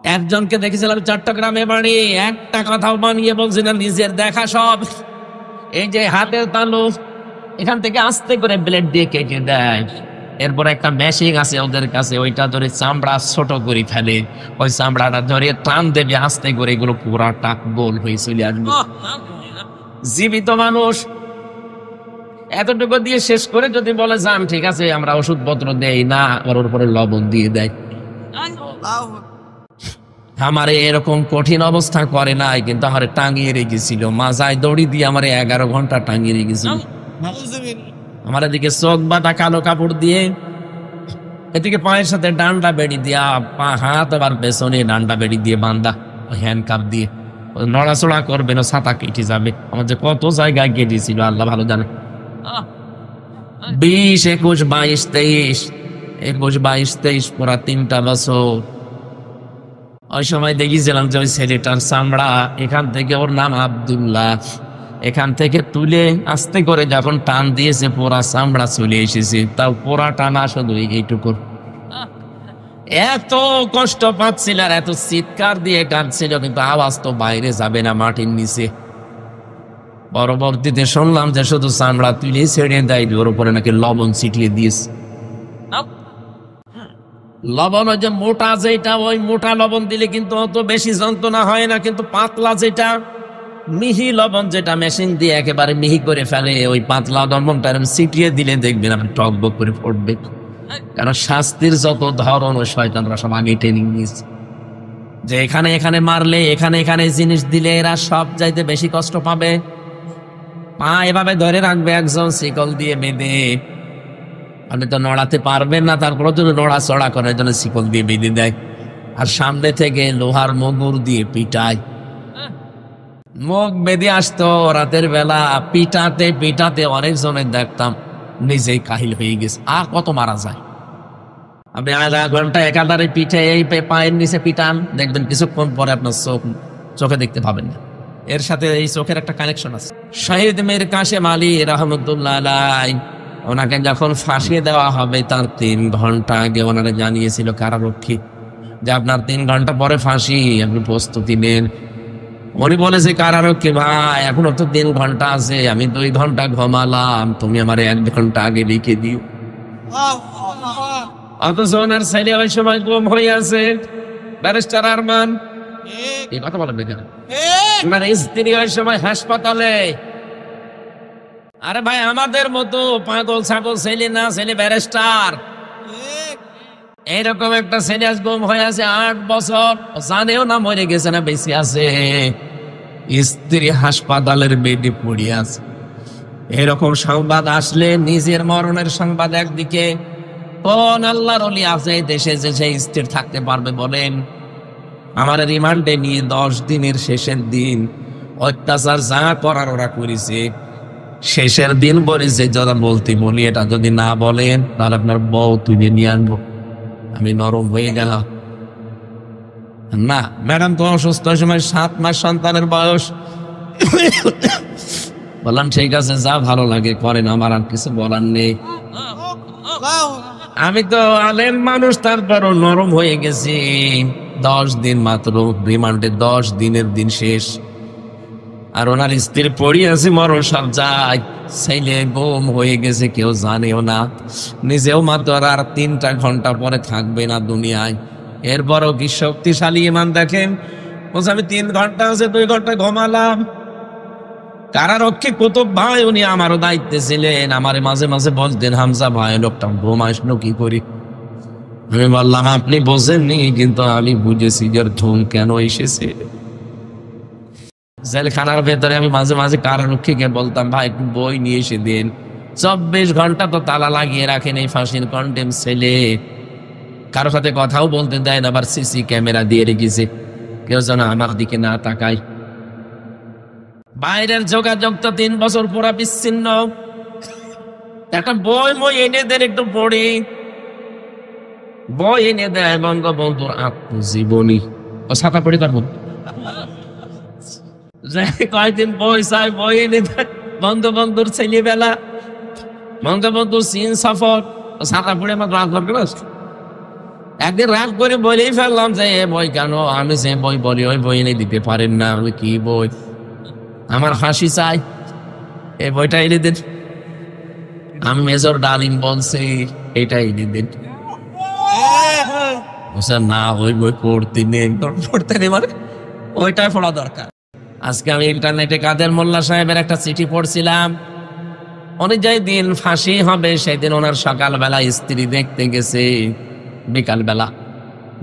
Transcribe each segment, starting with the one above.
একজনকে দেখেছিলাম চট্টগ্রামে বাড়ি, একটা কথাও বানিয়ে বলছি না, নিজের দেখা সব। এই যে হাতের তালু, এখান থেকে আস্তে করে ব্লেড দিয়ে কেটে দেয়। এরপর একটা মেশিন আছে ওদের কাছে, ওইটা ধরে চামড়া ছোট করে ফেলে, ওই চামড়াটা ধরে টান দেবে আস্তে করে, এগুলো পুরাটা গোল হয়ে চলে আসবে। জীবিত মানুষ এতটুকু দিয়ে শেষ করে যদি বলে যান ঠিক আছে আমরা ওষুধপত্র দেই না, ওর উপরে লবণ দিয়ে দেয়। আমারে এরকম কঠিন অবস্থা করে নাই, কিন্তু আমার টাঙিয়ে রেখেছিল, মাজায় দড়ি দিয়ে আমার 11 ঘন্টা টাঙিয়ে রেখেছিল। আমার এদিকে চোখ বাঁধা কালো কাপড় দিয়ে, এদিকে পায়ের সাথে ডান্ডা বেড়ি দিয়া, পা হাত আবার পেছনে ডান্ডা বেড়ি দিয়ে বান্ধা, হ্যান্ড কাপ দিয়ে। নড়াচড়া করবে না, ছাতা কেটে যাবে। আমার যে কত জায়গায় কেটেছিল আল্লাহ ভালো জানে। 20, 21, 22, 23, 21, 22, 23 পুরা 3টা বছর। ওই সময় দেখেছিলাম যে ওই ছেলেটার চামড়া এখান থেকে, ওর নাম আব্দুল্লাহ, এখান থেকে তুলে আস্তে করে যখন টান দিয়েছে পুরা চামড়া চলে এসেছে, তাও পুরা টানা শুধু এইটুকু। এত কষ্ট পাচ্ছিল আর এত চিৎকার দিয়ে কাঁদছিল, কিন্তু আওয়াজ তো বাইরে যাবে না মাটির নিচে। পরবর্তীতে শুনলাম যে শুধু চামড়া তুলে ছেড়ে দেয়, ওর উপরে নাকি লবণ ছিটিয়ে দিয়েছে। লবণ ওই যে মোটা যেটা, ওই মোটা লবণ দিলে কিন্তু অত বেশি যন্ত্রণা হয় না, কিন্তু পাতলা যেটা মিহি লবণ, যেটা মেশিন দিয়ে একেবারে মিহি করে ফেলে, ওই পাতলা লবণটা ছিটিয়ে দিলে দেখবেন আপনি টকবক করে পড়বে। কারণ শাস্তির যত ধরন ওই শয়তানরা সব আগে ট্রেনিং নিয়েছে, যে এখানে এখানে মারলে, এখানে এখানে জিনিস দিলে এরা সব চাইতে বেশি কষ্ট পাবে। পা এভাবে ধরে রাখবে একজন শিকল দিয়ে বেঁধে, আপনি তো নড়াতে পারবেন না, তারপরে তো নড়াচড়া করার জন্য শিকল দিয়ে বেঁধে দেয়। আর সামনে থেকে লোহার মগুর দিয়ে পিটায়, মুখ বেঁধে আসতো রাতের বেলা, পিটাতে পিটাতে অনেকজনের দেখতাম নিজেই কাহিল হয়ে গেছে। আর কত মারা যায়? আপনি আধা ঘন্টা একাধারে পিঠে এই পায়ের নিচে পিটান, দেখবেন কিছুক্ষণ পরে আপনার চোখে দেখতে পাবেন না। এর সাথে এই চোখের একটা কানেকশন আছে। শহীদ মীর কাশেম আলী রহমতুল্লাহ আলাইহি, ওনাকে যখন ফাঁসিয়ে দেওয়া হবে তার 3 ঘন্টা আগে ওনারা জানিয়েছিল কারারক্ষী যে আপনার 3 ঘন্টা পরে ফাঁসি, আপনি প্রস্তুতি নেন। উনি বলেছে কারারক্ষী ভাই এখনো তো 3 ঘন্টা আছে, আমি 2 ঘন্টা ঘুমালাম, তুমি আমার 1 ঘন্টা আগে লিখে দিও। অথচ ওনার ছেলে ওই সময় গুম হয়ে আছে, ব্যারিস্টার আরমান। এই কথা বলেন না, আমার স্ত্রী ওই সময় হাসপাতালে। আরে ভাই আমাদের মতো পাগল ছাগল ছেলে না, ছেলে ব্যারিস্টার। এইরকম একটা ছেলে আজ গুম হয়ে আছে 8 বছর, জানেও না মরে গেছে না বেঁচে আছে, স্ত্রী হাসপাতালের বেডে পড়ে আছে। এরকম সংবাদ আসলে নিজের মরণের সংবাদ একদিকে, কোন আল্লাহর ওলি আছে দেশে যে সেই স্থির থাকতে পারবে বলেন? আমার রিমান্ডে নিয়ে 10 দিনের শেষের দিন অত্যাচার যা করার ওরা করেছে, শেষের দিন বলেছে যারা বলতে বলি এটা যদি না বলেন তাহলে আপনার বউ তুলে নিয়ে আনবো। আমি নরম হয়ে গেলাম। না ম্যাডাম তো অসুস্থ, সময় 7 মাস সন্তানের বয়স। বললাম ঠিক আছে যা ভালো লাগে করেন, আমার আর কিছু বলার নেই। আমি তো আলেম মানুষ, তারপরও নরম হয়ে গেছি। 10 দিন মাত্র রিমান্ডে, 10 দিনের দিন শেষ। আর ওনার স্ত্রী পড়ি আছে মরণ সব যায়, ছেলে গুম হয়ে গেছে, কেউ জানেও না, নিজেও মাত্র আর 3টা ঘন্টা পরে থাকবে না দুনিয়ায়। এরপরও কি শক্তিশালী ইমান দেখেন, বলছে আমি 3 ঘন্টা আছে 2 ঘন্টা ঘুমালাম। কারারক্ষী কুতুব ভাই উনি আমারও দায়িত্বে ছিলেন, আমারে মাঝে মাঝে বলতেন হামজা ভাই লোকটা ঘুমাইছিল কি করি। আমি বললাম আপনি বোঝেননি, কিন্তু আমি বুঝেছি যে ঘুম কেন এসেছে। জেলখানার ভেতরে আমি মাঝে মাঝে কারারক্ষীকে বলতাম ভাই একটু বই নিয়ে এসে দিন। 24 ঘন্টা তো তালা লাগিয়ে রাখেন এই ফাঁসির কন্ডেম ছেলে, কারো সাথে কথাও বলতে দেয় না, আবার সিসি ক্যামেরা দিয়ে রেখেছে, কেউ যেন আমার দিকে না তাকায়। বাইরের যোগাযোগ তো 3 বছর পুরা বিচ্ছিন্ন। একটা বই মই এনে দেন একটু পড়ি, বই এনে দেয় বঙ্গবন্ধুর আত্মজীবনী, ও ছাপা পড়ি পারবো কয়েকদিন বই চাই, বই এনে দেয় বঙ্গবন্ধুর ছেলেবেলা, বঙ্গবন্ধুর চীন সফর, ছাতা পড়ে আমার রাত ভর গেল। একদিন রাগ করে বলেই ফেললাম যে এ বই কেন, আমি যে বই বলি ওই বই এনে দিতে পারেন না। আমি কি বই, আমার হাসি চাই, এই বইটা এনে দিন। আমি মেজর ডালিম বলছি এটা এনে দিন। না ওই বই পড়তে নেই, পড়তে নেই মানে ওইটাই পড়া দরকার। আজকে আমি ইন্টারনেটে কাদের মোল্লা সাহেবের একটা চিঠি পড়ছিলাম। উনি যেই দিন ফাঁসি হবে সেই দিন ওনার সকালবেলা স্ত্রী দেখতে গেছে,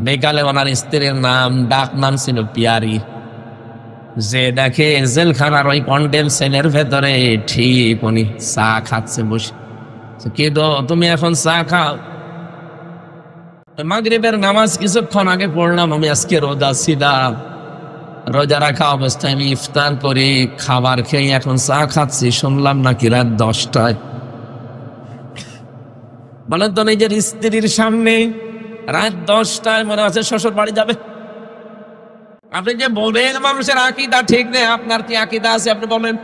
বিকালে ওনার স্ত্রীর নাম, ডাক নাম ছিল পিয়ারি। যে দেখে জেলখানার ওই কন্ডেম সেলের ভেতরে ঠিক উনি চা খাচ্ছে বসে। কি দো তুমি এখন চা খাও? মাগরিবের নামাজ কিছুক্ষণ আগে পড়লাম, আমি আজকে রোজা ছিলাম, রোজা রাখা অবস্থায় আমি ইফতার করে খাবার খেয়ে এখন চা খাচ্ছি, শুনলাম নাকি রাত 10টায়। বলেন তো নিজের স্ত্রীর সামনে রাত 10টায় মনে আছে শ্বশুর বাড়ি যাবে? আপনি যে বলেন মানুষের আকীদা ঠিক নেই, আপনার কি আকীদা আছে আপনি বলেন?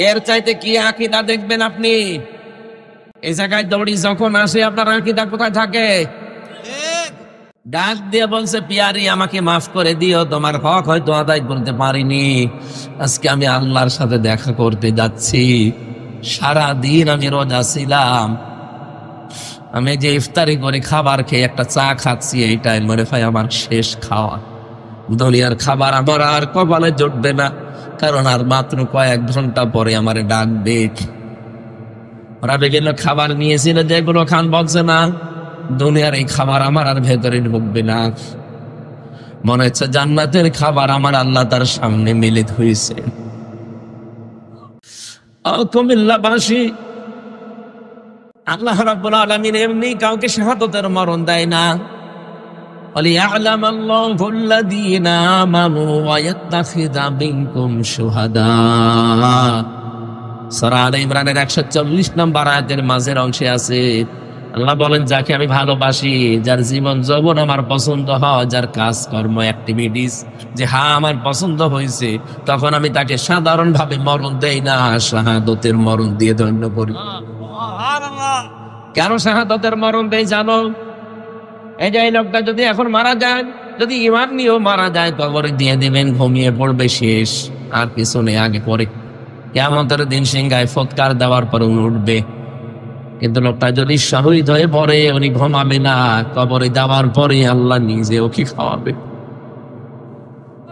এর চাইতে কি আকীদা দেখবেন আপনি? এই জায়গায় দৌড়ি যখন আসে আপনার আকীদা কোথায় থাকে? ডাক দিয়ে বলছে পিয়ারি আমাকে মাফ করে দিও, তোমার হক হয়তো আদায় করতে পারিনি, আজকে আমি আল্লাহর সাথে দেখা করতে যাচ্ছি, সারাদিন আমি রোজা ছিলাম, আমি যে ইফতারি করে খাবার খেয়ে একটা চা খাচ্ছি, এইটাই মনে হয় আমার শেষ খাওয়া। দুনিয়ার খাবার আমার আর কপালে জুটবে না, কারণ আর মাত্র কয়েক ঘন্টা পরে আমার ডাকবে। ওরা বিভিন্ন খাবার নিয়েছিল যেগুলো খান বলছে না, দুনিয়ার এই খাবার আমার আর ভেতরে ঢুকবে না। মনে হচ্ছে জান্নাতের খাবার আমার আল্লাহ তার সামনে মিলিত হয়েছে। কুমিল্লাবাসী, আল্লাহ রাব্বুল আলামিন এমনি কাউকে শাহাদাতের মরণ দেয় না। ওয়ালিয়া'লামাল্লাহু আল্লাযীনা আমানু ওয়া ইয়াত্তাখিযা মিনকুম শুহাদা। সূরা আলে ইমরানের 140 নম্বর আয়াতের মাঝের অংশে আছে, আল্লাহ বলেন যাকে আমি ভালোবাসি, যার জীবন যৌবন আমার পছন্দ হয়, যার কাজকর্ম অ্যাক্টিভিটিস যে আমার পছন্দ হয়েছে, তখন আমি তাকে সাধারণ ভাবে মরণ দেই না, শাহাদাতের মরণ দিয়ে ধন্য করি। কেন শাহাদাতের মরণ দেই জানো? এই যে এই লোকটা যদি এখন মারা যায়, যদি ঈমান নিয়েও মারা যায়, কবরে দিয়ে দিবেন, ঘুমিয়ে পড়বে, শেষ, আর কিছু নেই আগে পরে। কিয়ামতের দিন সিংহায় ফৎকার দেওয়ার পর উঠবে। কিন্তু লোকটা যদি শহীদ হয়ে পড়ে, উনি ঘুমাবে না, কবরে যাওয়ার পরে আল্লাহ নিজে ওকে খাওয়াবে।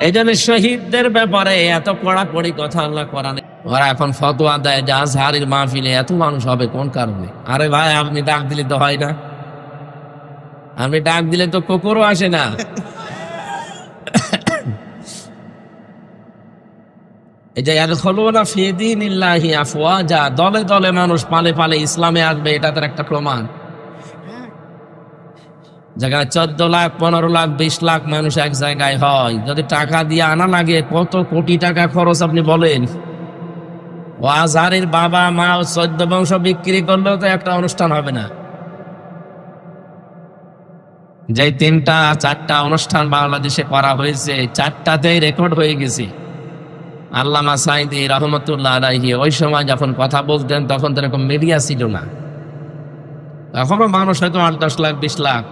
এই জন্য শহীদদের ব্যাপারে এত কড়াকড়ি কথা আল্লাহ কোরআনে। ওরা এখন ফতোয়া দেয় যে আজহারের মাহফিলে এত মানুষ হবে কোন কারণে? আরে ভাই, আপনি ডাক দিলে তো হয় না, আপনি ডাক দিলে তো কুকুরও আসে না। এই যে ইয়াদখুলুনা ফি দীনিল্লাহি আফওয়াজা, দলে দলে মানুষ পালে পালে ইসলামে আসবে, এটা তার একটা প্রমাণ। জায়গায় 14 লাখ 15 লাখ 20 লাখ মানুষ এক জায়গায় হয়, যদি টাকা দিয়ে আনা লাগে কত কোটি টাকা খরচ আপনি বলেন। ও আজহারের বাবা মা 14 বংশ বিক্রি করলেও তো একটা অনুষ্ঠান হবে না। যে 3টা 4টা অনুষ্ঠান বাংলাদেশে করা হয়েছে, 4টাতেই রেকর্ড হয়ে গেছে। আল্লামা সাঈদী রহমতুল্লাহ আলাইহি ওই সময় যখন কথা বলতেন তখন তো এরকম মিডিয়া ছিল না, এখনো মানুষ হয়তো 8-10 লাখ 20 লাখ,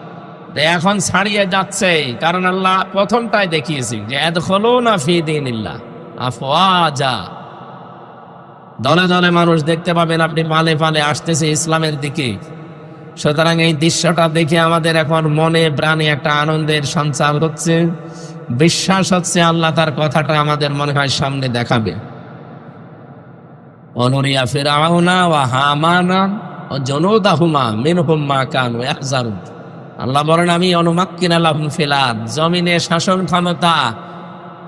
এখন ছাড়িয়ে যাচ্ছে। কারণ আল্লাহ প্রথমটাই দেখিয়েছি যে ইয়াদখুলুনা ফি দীনিল্লাহ আফওয়াজা, দলে দলে মানুষ দেখতে পাবেন আপনি, পালে পালে আসতেছে ইসলামের দিকে। সুতরাং এই দৃশ্যটা দেখে আমাদের এখন মনে প্রাণে একটা আনন্দের সঞ্চার হচ্ছে, বিশ্বাস হচ্ছে আল্লাহ তার কথাটা আমাদের মনে হয় সামনে দেখাবে। অনুরিয়া ফিরআউনা ওয়া হামানা ওয়া জুনুদাহুমা মিনহুম মা কানু ইয়াহজারুন। আল্লাহ বলেন আমি অনুমাক্কিনা লাহুম ফিল আরদ, জমিনে শাসন ক্ষমতা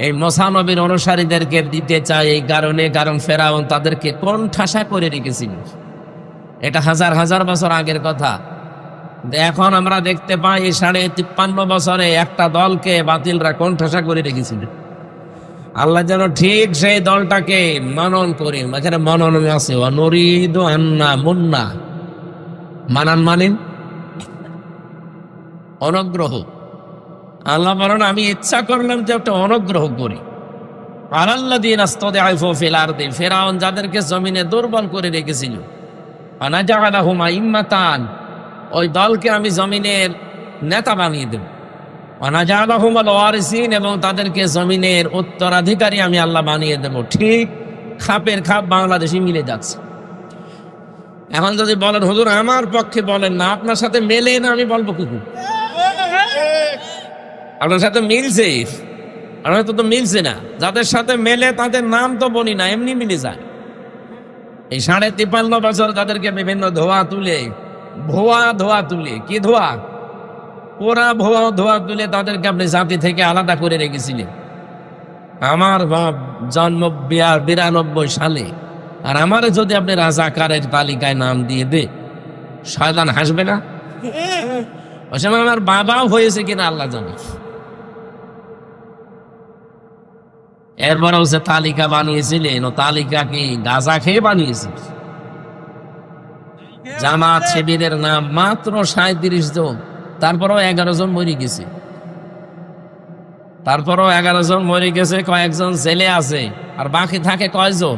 এই মুসা নবীর অনুসারীদেরকে দিতে চাই এই কারণে, কারণ ফেরাউন তাদেরকে কোণঠাসা করে রেখেছিল। এটা হাজার হাজার বছর আগের কথা। এখন আমরা দেখতে পাই 53 বছরে একটা দলকে বাতিলরা কোণঠাসা করে রেখেছিল। আল্লাহ যেন ঠিক সেই দলটাকে মনন করি, এখানে মনন আছে, অনুরিদু আন্না মুন্না, মানান মানেন অনুগ্রহ। আল্লাহ বলেন আমি ইচ্ছা করলাম যে একটা অনুগ্রহ করি। আলাল্লাযীনা ইসতাদআফু ফিল আরদি, ফিরআউন যাদেরকে জমিনে দুর্বল করে রেখেছিল, আনাজালাহুম আইম্মাতান, ওই দলকে আমি জমিনের নেতা বানিয়ে দেব, ওয়ানাজআলহুমুল ওয়ারিসিন, এবং তাদেরকে জমিনের উত্তরাধিকারী আমি আল্লাহ বানিয়ে দেব। ঠিক খাপের খাপ বাংলাদেশে মিলে যাচ্ছে। এখন যদি বলেন হুজুর আমার পক্ষে বলেন না, আপনার সাথে মেলে না, আমি বলবো কুকুর আপনার সাথে মিলছে, আপনার তো মিলছে না। যাদের সাথে মেলে তাদের নাম তো বলি না, এমনি মিলে যায়। এই 53.5 বছর তাদেরকে বিভিন্ন ধোয়া তুলে, ধোয়া তুলে, কি ধোয়া, ওরা ধোয়া তুলে তাদেরকে আপনি জাতি থেকে আলাদা করে রেখেছিলেন। আমার বাপ জন্ম 92 সালে, আর আমার যদি আপনি রাজাকারের তালিকায় নাম দিয়ে দে, শয়তান হাসবে না? ওই সময় আমার বাবাও হয়েছে কিনা আল্লাহ জানে। এরপরেও যে তালিকা বানিয়েছিলেন, ও তালিকা কি গাঁজা খেয়ে বানিয়েছিল? জামাত শিবিরের নাম মাত্র 37 জন, তারপরেও 11 জন মরে গেছে। কয়েকজন জেলে আছে, আর বাকি থাকে কয়জন?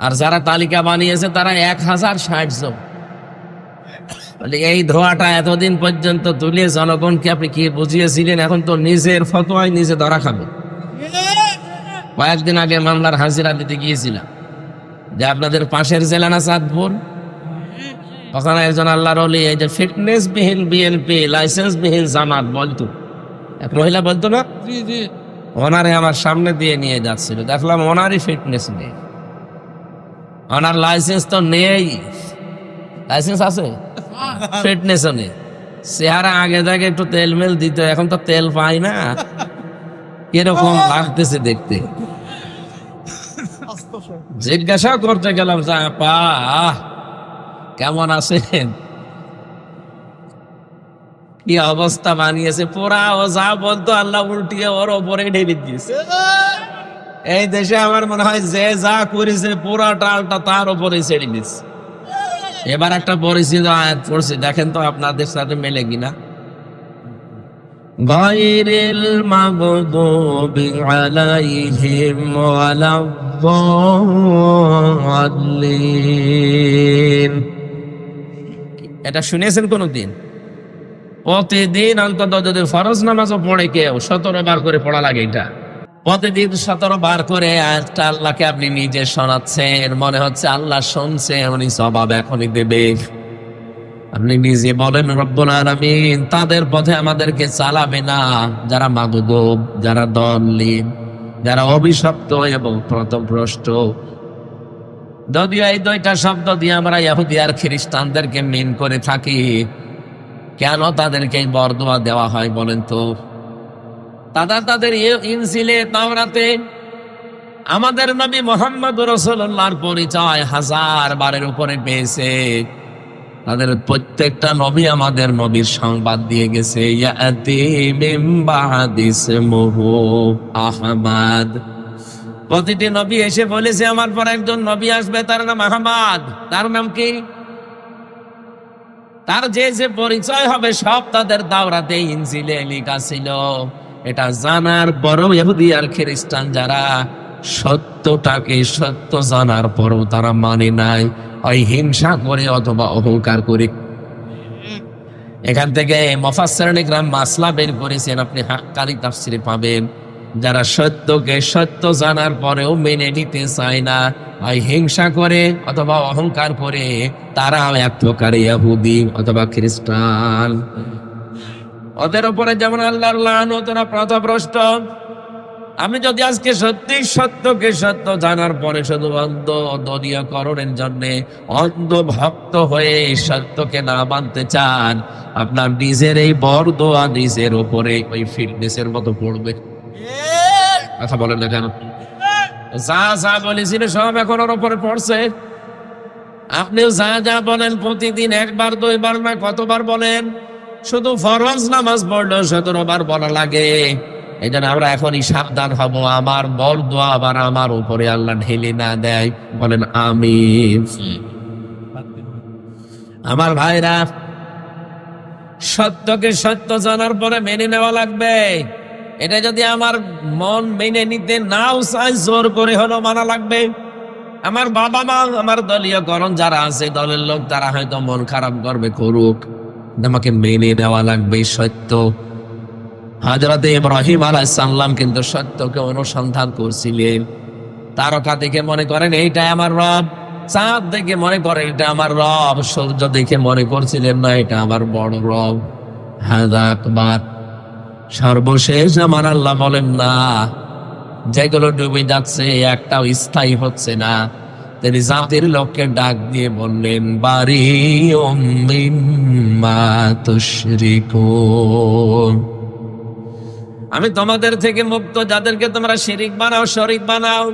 আর যারা তালিকা বানিয়েছে তারা 1060 জন। এই ধোয়াটা এতদিন পর্যন্ত তুলে জনগণকে আপনি কি বুঝিয়েছিলেন? এখন তো নিজের ফতোয়ায় নিজে ধরা খাবে। কয়েকদিন আগে মামলার হাজিরা দিতে গিয়েছিলাম, যে আপনাদের পাশের জেলা না চাঁদপুর, ওখানে একজন আল্লাহর ওলি, এই যে ফিটনেস বিহীন বিএনপি, লাইসেন্স বিহীন জামাত বলতো, এক মহিলা বলতো না, ওনারে আমার সামনে দিয়ে নিয়ে যাচ্ছিল, দেখলাম ওনারই ফিটনেস নেই, ওনার লাইসেন্স তো নেই। লাইসেন্স আছে, ফিটনেসও নেই। চেহারা আগে থেকে একটু তেল মেল দিত, এখন তো তেল পাই না, কিরকম লাগতেছে দেখতে। জিজ্ঞাসা করতে গেলাম, আপা কেমন আছেন, কি অবস্থা বানিয়েছে পুরা। ও যা বলতো আল্লাহ উল্টিয়ে ওর ওপরে ঢেলে দিয়েছে। এই দেশে আমার মনে হয় যে যা করেছে পুরা টালটা তার ওপরে ছেড়ে দিচ্ছে। এবার একটা পরিচিত আয়াত পড়ছি, দেখেন তো আপনাদের সাথে মেলে কিনা। গায়রিল মাগদুবি আলাইহিম ওয়ালাদ-দাল্লিন। এটা শুনেছেন কোনদিন? প্রতিদিন অন্তত যদি ফরজ নামাজও পড়ে কেউ 17 বার করে পড়া লাগে। এটা প্রতিদিন 17 বার করে আয়াতটা আল্লাহকে আপনি নিজে শোনাচ্ছেন, মনে হচ্ছে আল্লাহ শুনছে, উনি জবাব এখনই দেবে। আপনি নিজে বলেন রব্বুল আলামিন তাদের পথে আমাদেরকে চালাবে না যারা মাগদুব, যারা দল্লিন, যারা অভিশপ্ত এবং পথভ্রষ্ট। যদিও এই দুইটা শব্দ দিয়ে আমরা ইহুদি আর খ্রিস্টানদেরকে মিন করে থাকি, কেন তাদেরকে বরদোয়া দেওয়া হয় বলেন তো? তাদের ইনজিলে, তাওরাতে আমাদের নবী মুহাম্মদ রাসূলুল্লাহর পরিচয় 1000 বারের উপরে পেয়েছে। তাদের প্রত্যেকটা নবী আমাদের নবীর সংবাদ দিয়ে গেছে, ইয়াতি মিন বাদি ইসমুহু আহমদ। প্রতিটি নবী এসে বলেছে আমার পর একজন নবী আসবে, তার নাম আহমদ। তার নাম কি? তার যে যে পরিচয় হবে সব তাদের তাওরাতে ইনজিলে লেখা ছিল। এটা জানার পরও ইহুদি আর খ্রিস্টান যারা সত্যটাকে সত্য জানার পরও তারা মানে নাই, ওই হিংসা করে অথবা অহংকার করে। এখান থেকে মুফাসসিরিন ইকরাম মাসলা বের করেছেন, আপনি হাক্কানি তাফসিরে পাবেন। যারা সত্যকে সত্য জানার পরেও মেনে নিতে চায় না, ওই হিংসা করে অথবা অহংকার করে, তারা এক প্রকার ইহুদি অথবা খ্রিস্টান। ওদের উপরে যেমন আল্লাহর লানত, ওরা পথভ্রষ্ট। আমি যদি আজকে সত্যি সত্যকে সত্য জানার পরে শুধু অন্ধ দলীয়করণের জন্য অন্ধ ভক্ত হয়ে সত্যকে না মানতে চান, আপনার নিজের এই বরদোয়া নিজের উপরে ওই ফিটনেসের মতো পড়বে। কথা বলেন না কেন? যা যা বলেছিল সব এখন ওর উপরে পড়ছে। আপনিও যা যা বলেন প্রতিদিন 1 বার 2 বার না কতবার বলেন, শুধু ফরজ নামাজ পড়লেও 17 বার বলা লাগে। এই জন্য আমরা এখনই সাবধান হব, আমার বরদোয়া আবার আমার উপরে আল্লাহ ঢেলে না দেয়। বলেন আমিন। আমার ভাইরা, সত্যকে সত্য জানার পরে মেনে নেওয়া লাগবে। এটা যদি আমার মন মেনে নিতে নাও চাই, জোর করে হলো মানা লাগবে। আমার বাবা মা, আমার দলীয় করণ যারা আছে, দলের লোক, তারা হয়তো মন খারাপ করবে, করুক, আমাকে মেনে নেওয়া লাগবে সত্য। হযরত ইব্রাহিম আলাইহিস সালাম কিন্তু সত্যকে অনুসন্ধান করছিলেন। তারকা দেখে মনে করেন এইটাই আমার রব, চাঁদ দেখে মনে করেন এটা আমার রব, সূর্য দেখে মনে করছিলেন না এটা আমার বড় রব। হাযা আকবার। সর্বশেষ আমার আল্লাহ বলেন না, যেগুলো ডুবে যাচ্ছে একটাও স্থায়ী হচ্ছে না। তিনি জাতির লোককে ডাক দিয়ে বললেন, বারিউম মিম্মা তুশরিকুন, আমি তোমাদের থেকে মুক্ত, যাদেরকে তোমরা শিরিক বানাও, শরীক বানাও।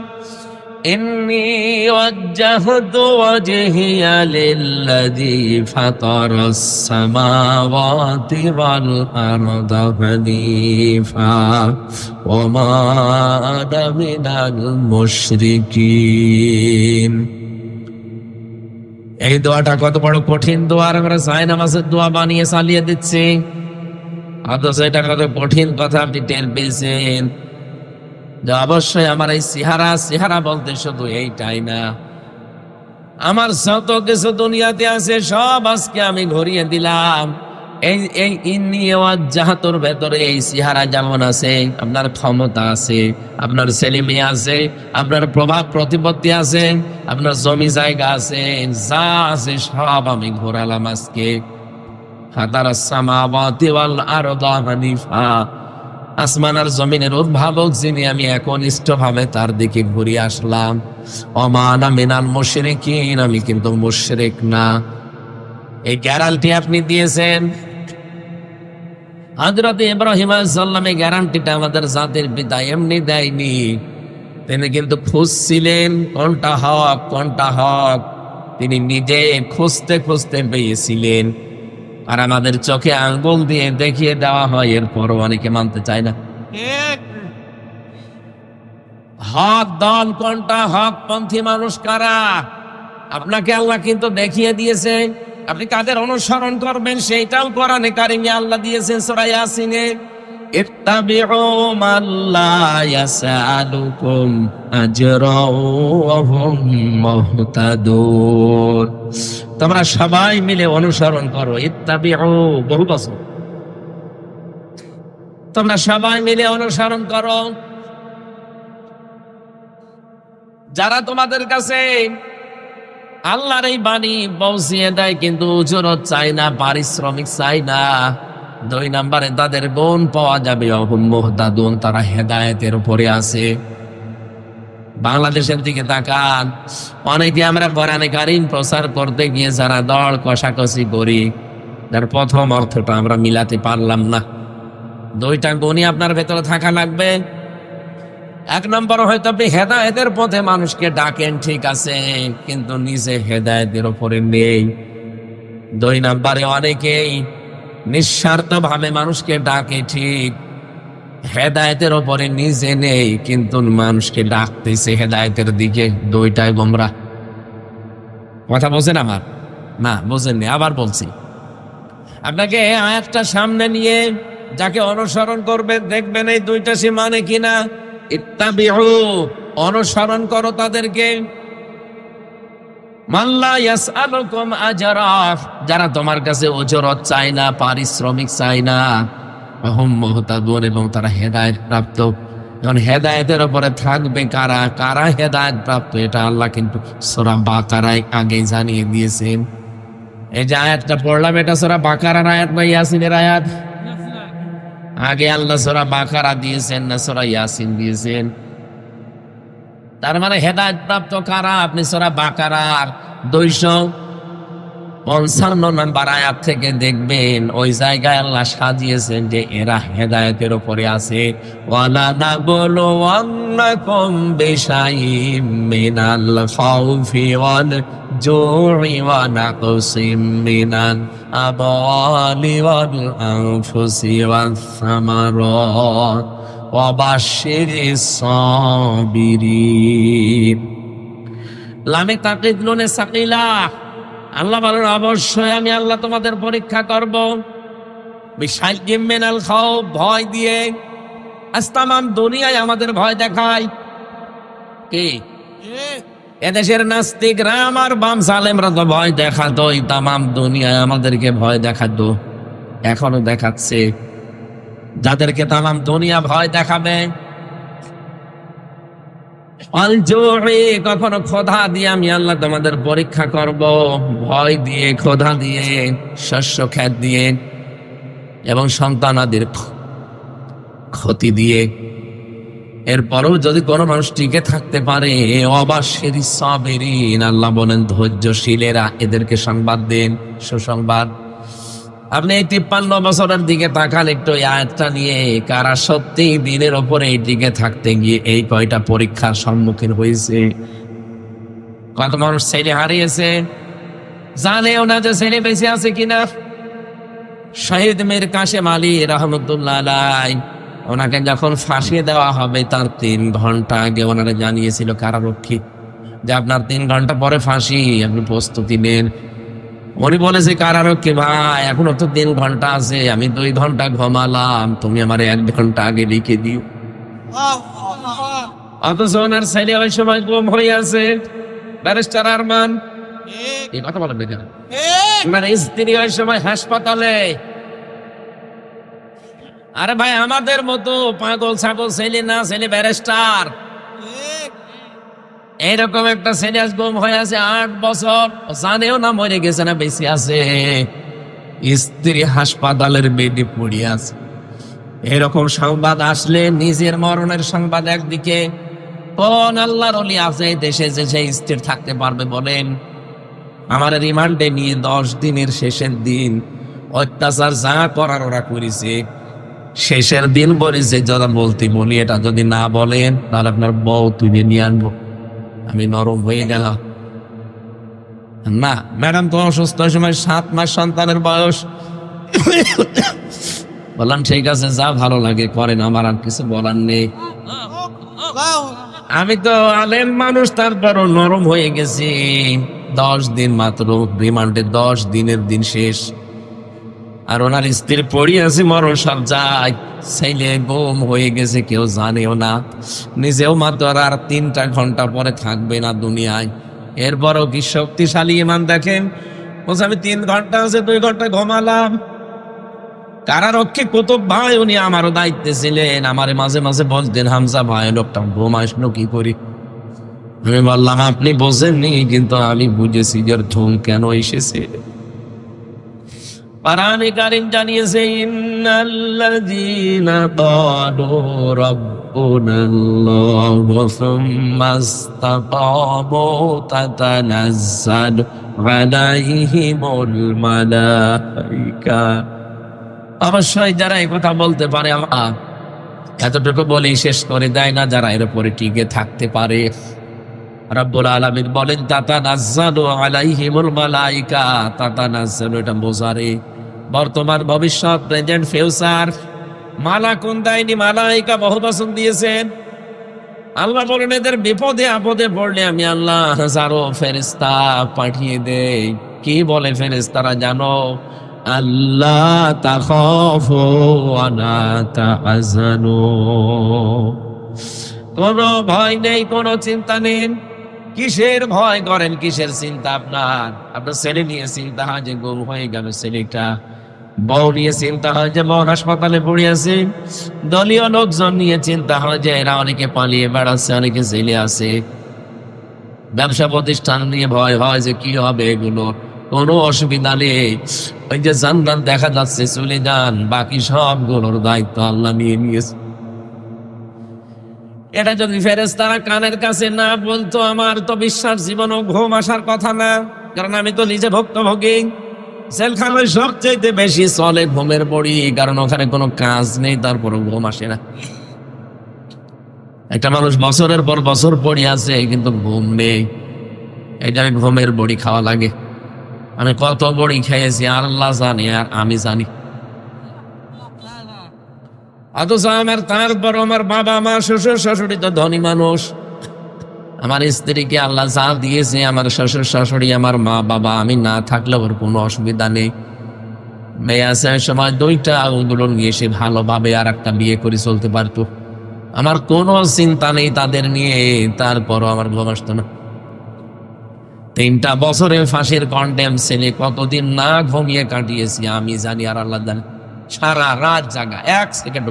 ইন্নী ওয়াজ্জাহতু ওয়াজহিয়া লিল্লাযী ফাতারাস সামাওয়াতি ওয়াল আরদা হানিফা ওয়া মা আনা মিনাল মুশরিকিন। এই দোয়াটা কত বড় কঠিন দোয়া, আমরা সাই নামাজের দোয়া বানিয়ে চালিয়ে দিচ্ছি, অথচ এটা কত কঠিন কথা আপনি টের পেয়েছেন। যে অবশ্যই আমার এই চেহারা বলতে শুধু এইটাই না, আমার যত কিছু দুনিয়াতে আছে সব আজকে আমি ঘুরিয়ে দিলাম। এই ইন্নী ওয়াজ্জাহতুর ভেতরে এই চেহারা যেমন আছে, আপনার ক্ষমতা আছে, আপনার ছেলে মেয়ে আছে, আপনার প্রভাব প্রতিপত্তি আছে, আপনার জমি জায়গা আছে, যা আছে সব আমি ঘোরালাম আজকে। ফাতারাস সামাওয়াতি ওয়াল আরদা হানিফা, আসমান আর জমিনের উদ্ভাবক যিনি, আমি একনিষ্ঠভাবে তার দিকে ঘুরে আসলাম। ওয়া মা আনা মিনাল মুশরিকিন, আমি কিন্তু মুশরিক না। এই গ্যারান্টি আপনি দিয়েছেন। হযরত ইব্রাহিম আলাইহিস সালাম এই গ্যারান্টিটা আমাদের জাতির পিতা এমনি দেয়নি, তিনি কিন্তু খুঁজছিলেন কোনটা হক কোনটা হক, তিনি নিজে খুঁজতে খুঁজতে পেয়েছিলেন। আর আমাদের চোখে আঙ্গুল দিয়ে দেখিয়ে দেওয়া হয়, এরপরও অনেকে মানতে চায় না। হক দল কোনটা, হক পন্থী মানুষ কারা, আপনাকে আল্লাহ কিন্তু দেখিয়ে দিয়েছে। আপনি কাদের অনুসরণ করবেন সেইটাও কোরআনে কারিমে আল্লাহ দিয়েছেন সূরা ইয়াসিনে, ইত্তাবিউ মাল্লা ইয়াসআলুকুম আজরা ওয়া হুম মুহতাদুন, তোমরা সবাই মিলে অনুসরণ করো। ইত্তাবিউ বহু বছর, তোমরা সবাই মিলে অনুসরণ করো। যারা তোমাদের কাছে আল্লাহর এই বাণী পৌঁছিয়ে দেয় কিন্তু উজরত চাই না, পারিশ্রমিক চাই না, 2 নম্বরে তাদের গুণ পাওয়া যাবে ওহুম মুহতাদুন, তারা হেদায়েতের উপরে আছে। বাংলাদেশের দিকে তাকান, অনেকে আমরা কোরআনে কারীম প্রচার করতে গিয়ে যারা দল কষাকষি করি, যার প্রথম অর্থটা আমরা মিলাতে পারলাম না। 2টা গুণই আপনার ভেতরে থাকা লাগবে। 1 নম্বর, হয়তো আপনি হেদায়েতের পথে মানুষকে ডাকেন, ঠিক আছে, কিন্তু নিজে হেদায়েতের উপরে নেই। 2 নম্বরে, অনেকেই নিঃস্বার্থ ভাবে মানুষকে ডাকে ঠিক, হেদায়েতের উপরে নিজে নেই, কিন্তু মানুষকে ডাকতেছে হেদায়েতের দিকে। 2টাই গোমরা। কথা বোঝেন আমার? না বোঝেননি, আবার বলছি। আপনাকে আয়াতটা সামনে নিয়ে যাকে অনুসরণ করবেন দেখবেন এই 2টা সে মানে কিনা। ইত্তাবিউ, অনুসরণ করো তাদেরকে। মাল্লা ইয়াসআলুকুম আজরা, যারা তোমার কাছে উজরত চায় না, পারিশ্রমিক চায় না। ওহুম মুহতাদুন, এবং তারা হেদায়েত প্রাপ্ত। এখন হেদায়েতের উপরে থাকবে কারা, কারা হেদায়েত প্রাপ্ত, এটা আল্লাহ কিন্তু সূরা বাকারায় আগেই জানিয়ে দিয়েছেন। এই যে আয়াতটা পড়লাম, এটা সূরা বাকারার আয়াত না ইয়াসিনের আয়াত? আগে আল্লাহ সূরা বাকারা দিয়েছেন না সূরা ইয়াসিন দিয়েছেন? তার মানে হেদায়েত প্রাপ্ত কারা, আপনি সূরা বাকারার 255 নম্বর আয়াত থেকে দেখবেন, ওই জায়গায় আল্লাহ সাজিয়েছেন যে এরা হেদায়েতের উপরে আছে। ওয়ালা নাবলুওয়ান্নাকুম বিশাইইম মিনাল খাউফি ওয়াল জুই ওয়া নাকসিম মিনাল আমওয়ালি ওয়াল আনফুসি ওয়াস সামারাত ওয়া বাশশিরিস সাবিরিন। লামে তাকিদ নুনে সাকিলা, আল্লাহ বলেন অবশ্যই আমি আল্লাহ তোমাদের পরীক্ষা করব। বিশাইয়্যিম মিনাল খাউফ, ভয় দিয়ে। আজ তামাম দুনিয়ায় আমাদের ভয় দেখায় কি? এদেশের নাস্তিকরা আমার বাম সালেমরা তো ভয় দেখাতো, তামাম দুনিয়ায় আমাদেরকে ভয় দেখাতো, এখনো দেখাচ্ছে। যাদেরকে তামাম দুনিয়া ভয় দেখাবে, কখনো ক্ষোধা দিয়ে আমি আল্লাহ তোমাদের পরীক্ষা করব, ভয় দিয়ে, ক্ষোধা দিয়ে, শস্য ক্ষেত দিয়ে এবং সন্তানাদের ক্ষতি দিয়ে। এরপরেও যদি কোনো মানুষ টিকে থাকতে পারে, অবাশের সাবিরিন, আল্লাহ বলেন ধৈর্যশীলেরা, এদেরকে সংবাদ দেন, সুসংবাদ। আপনি এই 53 বছরের দিকে তাকান একটু, এই আয়াতটা নিয়ে, কারা সত্যি দিনের ওপরে এই টিকে থাকতে গিয়ে এই কয়টা পরীক্ষার সম্মুখীন হয়েছে। কত মানুষ ছেলে হারিয়েছে, জানেও না যে ছেলে বেঁচে আছে কিনা। শহীদ মীর কাশেম আলী রহমতুল্লাহ আলাই, ওনাকে যখন ফাঁসিয়ে দেওয়া হবে তার 3 ঘন্টা আগে ওনারা জানিয়েছিল কারারক্ষী যে আপনার 3 ঘন্টা পরে ফাঁসি, আপনি প্রস্তুতি নেন। উনি বলেছে কারারক্ষী, ভাই এখনো তো 3 ঘন্টা আছে, আমি 2 ঘন্টা ঘুমালাম, তুমি আমার 1 ঘন্টা আগে লিখে দিও। অথচ ওনার ছেলে ওই সময় গুম হয়ে আছে, ব্যারিস্টার আরমান। এই কথা বলেন না, ওনার স্ত্রী ওই সময় হাসপাতালে। আরে ভাই, আমাদের মতো পাগল ছাগল ছেলে না, ছেলে ব্যারিস্টার। এইরকম একটা ছেলে আজ গুম হয়ে আছে 8 বছর, জানেও না মরে গেছে না বেঁচে আছে, স্ত্রী হাসপাতালের বেডে পড়ে আছে। এরকম সংবাদ আসলে নিজের মরণের সংবাদ একদিকে, কোন আল্লাহর ওলি আছে দেশে যে সেই স্থির থাকতে পারবে বলেন? আমার রিমান্ডে নিয়ে 10 দিনের শেষের দিন অত্যাচার যা করার ওরা করেছে, শেষের দিন বলেছে যারা বলতে বলি, এটা যদি না বলেন তাহলে আপনার বউ তুলে নিয়ে আনবো। আমি নরম হয়ে গেলাম। না ম্যাডাম তো অসুস্থ, সময় 7 মাস সন্তানের বয়স। বললাম ঠিক আছে, যা ভালো লাগে করেন, আমার আর কিছু বলার নেই। আমি তো আলেম মানুষ, তারপরও নরম হয়ে গেছি। 10 দিন মাত্র রিমান্ডে, 10 দিনের দিন শেষ। আর ওনার স্ত্রী পড়ি আছে মরণ সব যায়, ছেলে গুম হয়ে গেছে, কেউ জানেও না, নিজেও মাত্র আর 3টা ঘন্টা পরে থাকবে না দুনিয়ায়। এরপরও কি শক্তিশালী ইমান দেখেন, বলছে আমি 3 ঘন্টা আছে, 2 ঘন্টা ঘুমালাম। কারারক্ষী কুতুব ভাই, উনি আমারও দায়িত্বে ছিলেন, আমারে মাঝে মাঝে বলতেন, হামজা ভাই লোকটা ঘুমাইলো কি করি। আমি বললাম আপনি বোঝেননি, কিন্তু আমি বুঝেছি যে ঘুম কেন এসেছে। কোরআনে কারীম জানিয়েছে, ইন্নাল্লাযীনা ক্বালু রাব্বুনাল্লাহু সুম্মা ইসতাকামু তাতানাজ্জালু আলাইহিমুল মালায়েকা। অবশ্যই যারা এই কথা বলতে পারে, আমার এতটুকু বলেই শেষ করে দেয় না, যারা এর উপরে টিকে থাকতে পারে। রব্বুল আলামিন বলেন তাতানাজ্জালু আলাইহিমুল মালায়েকা। তাতানাজ্জালু এটা বোঝারে বর্তমান, ভবিষ্যৎ, প্রেজেন্ট, ফিউচার। মালাকুন দেয়নি, মালায়েকা বহু বচন দিয়েছেন। আল্লাহ বলেন এদের বিপদে আপদে পড়লে আমি আল্লাহ হাজারো ফেরেশতা পাঠিয়ে দেই। কি বলে ফেরেশতারা জানো? আল্লাহ তাখাফু ওয়া লা তাহজানু, কোনো ভয় নেই, কোনো চিন্তা নেই। কিসের ভয় করেন, কিসের চিন্তা? আপনার ছেলে নিয়ে চিন্তা হয় যে গুম হয়ে গেল ছেলেটা, বউ নিয়ে চিন্তা হয় যে বউ হাসপাতালে পড়ে আছে, দলীয় লোকজন নিয়ে চিন্তা হয় যে এরা অনেকে পালিয়ে বেড়াচ্ছে, অনেকে জেলে আছে, ব্যবসা প্রতিষ্ঠান নিয়ে ভয় হয় যে কি হবে এগুলো। কোনো অসুবিধা নেই, ওই যে জান্নাত দেখা যাচ্ছে চলে যান, বাকি সবগুলোর দায়িত্ব আল্লাহ নিয়ে নিয়েছে। এটা যদি ফেরেশতারা কানের কাছে না বলতো, আমার তো বিশ্বাস জীবনও ঘুম আসার কথা না, কারণ আমি তো নিজে ভুক্তভোগী। জেলখানায় সবচেয়ে বেশি চলে ঘুমের বড়ি, কারণ ওখানে কোনো কাজ নেই, তারপরও ঘুম আসে না। একটা মানুষ বছরের পর বছর পড়ে আছে কিন্তু ঘুম নেই, এটা ঘুমের বড়ি খাওয়া লাগে। আমি কত বড়ি খেয়েছি আল্লাহ জানে, আর আমি জানি। অথচ আমার, তারপর আমার বাবা মা শ্বশুর শাশুড়ি তো ধনী মানুষ। আমার স্ত্রীকে আল্লাহ যা দিয়েছে, আমার শ্বশুর শাশুড়ি, আমার মা বাবা, আমি না থাকলে ওর কোনো অসুবিধা নেই। মেয়ে আছে সময় 2টা, ওগুলো নিয়ে সে ভালোভাবে আর একটা বিয়ে করে চলতে পারতো। আমার কোনো চিন্তা নেই তাদের নিয়ে, তারপরও আমার ঘুম আসতো না। 3টা বছরে ফাঁসির কন্ডেম ছেলে কতদিন না ঘুমিয়ে কাটিয়েছি আমি জানি, আর আল্লাহ জানে। সারা রাত জাগা, 1 সেকেন্ড।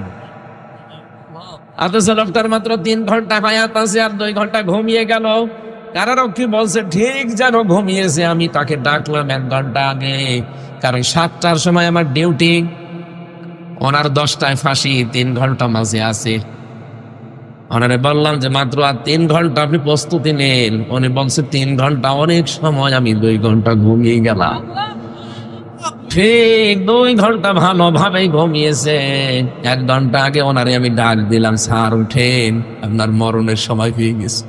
অথচ লোকটার মাত্র 3 ঘন্টা হায়াত আছে আর 2 ঘন্টা ঘুমিয়ে গেল। কারারক্ষী বলছে ঠিক যেন ঘুমিয়েছে। আমি তাকে ডাকলাম 1 ঘন্টা আগে, কারণ 7টার সময় আমার ডিউটি, ওনার 10টায় ফাঁসি, 3 ঘন্টা মাঝে আছে। ওনারে বললাম যে মাত্র আর 3 ঘন্টা, আপনি প্রস্তুতি নেন। উনি বলছে 3 ঘন্টা অনেক সময়, আমি 2 ঘন্টা ঘুমিয়ে গেলাম। ঠিক 2 ঘন্টা ভালোভাবেই ঘুমিয়েছে। 1 ঘন্টা আগে ওনারে আমি ডাক দিলাম, স্যার উঠেন, আপনার মরণের সময় হয়ে গেছে।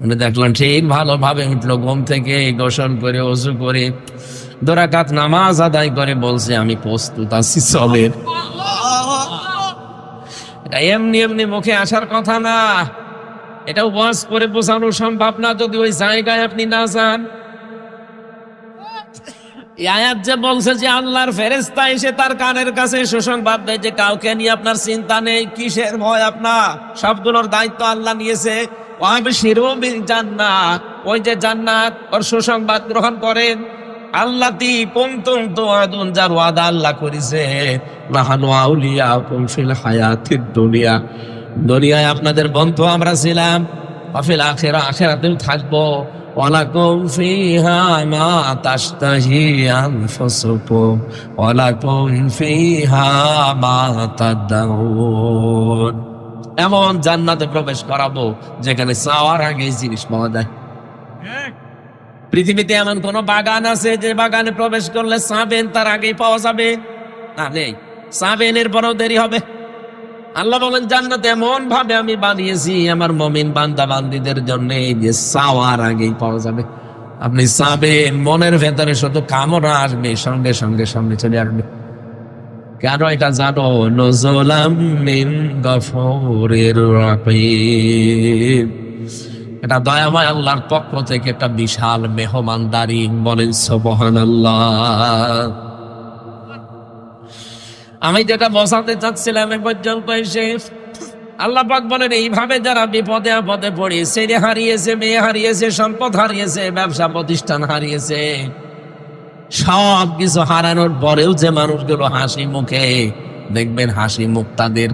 উনি দেখলাম ঠিক ভালোভাবে উঠলো, ঘুম থেকে গোসল করে ওযু করে 2 রাকাত নামাজ আদায় করে বলছে আমি প্রস্তুত আছি, চলেন। এমনি এমনি মুখে আসার কথা না, এটা ওয়াজ করে বোঝানো সম্ভব না যদি ওই জায়গায় আপনি না যান। আয়াত যে বলছে যে আল্লাহর ফেরেশতা এসে তার কানের কাছে সুসংবাদ দেয় যে কাউকে নিয়ে আপনার চিন্তা নেই, কিসের ভয় আপনার, সবগুলোর দায়িত্ব আল্লাহ নিয়েছে। ওই যে জান্নাত, ওর সুসংবাদ গ্রহণ করেন। আল্লাতি কুনতুম তুআদুন, যার ওয়াদা আল্লাহ করেছে, নাহানু আউলিয়াকুম ফিল হায়াতিদ দুনিয়া, দুনিয়ায় আপনাদের বন্ধু আমরা ছিলাম, ওয়াফিল আখিরা, আখিরাতেও থাকবো। ওয়ালাকুম ফিহা মা তাশতাহি আনফুসুকুম ওয়ালাকুম ফিহা মা তাদউন। এমন জান্নাতে প্রবেশ করাবো যেখানে চাওয়ার আগে জিনিস পাওয়া যায়। পৃথিবীতে এমন কোন বাগান আছে যে বাগানে প্রবেশ করলে চাবেন তার আগেই পাওয়া যাবে? না, নেই। চাবেন, এরপরেও দেরি হবে। আল্লাহ বলেন জান্নাত এমন ভাবে আমি বানিয়েছি আমার মুমিন বান্দা বান্দীদের জন্য যে চাওয়ার আগেই পাওয়া যাবে। আপনি চাবেন, মনের ভেতরে শুধু কামনা আসবে, সঙ্গে সঙ্গে সামনে চলে আসবে। কেন এটা জানো? নুজুলাম মিন গফুরির রহিম, এটা দয়াময় আল্লাহর পক্ষ থেকে একটা বিশাল মেহমানদারি। বলেন সুবহানাল্লাহ। আমি যেটা বোঝাতে চাচ্ছিলাম এ পর্যন্ত এসে, আল্লাহ পাক বলেন এইভাবে যারা বিপদে আপদে পড়ে, ছেলে হারিয়েছে, মেয়ে হারিয়েছে, সম্পদ হারিয়েছে, ব্যবসা প্রতিষ্ঠান হারিয়েছে, সব কিছু হারানোর পরেও যে মানুষগুলো হাসি মুখে, দেখবেন হাসি মুখ তাদের।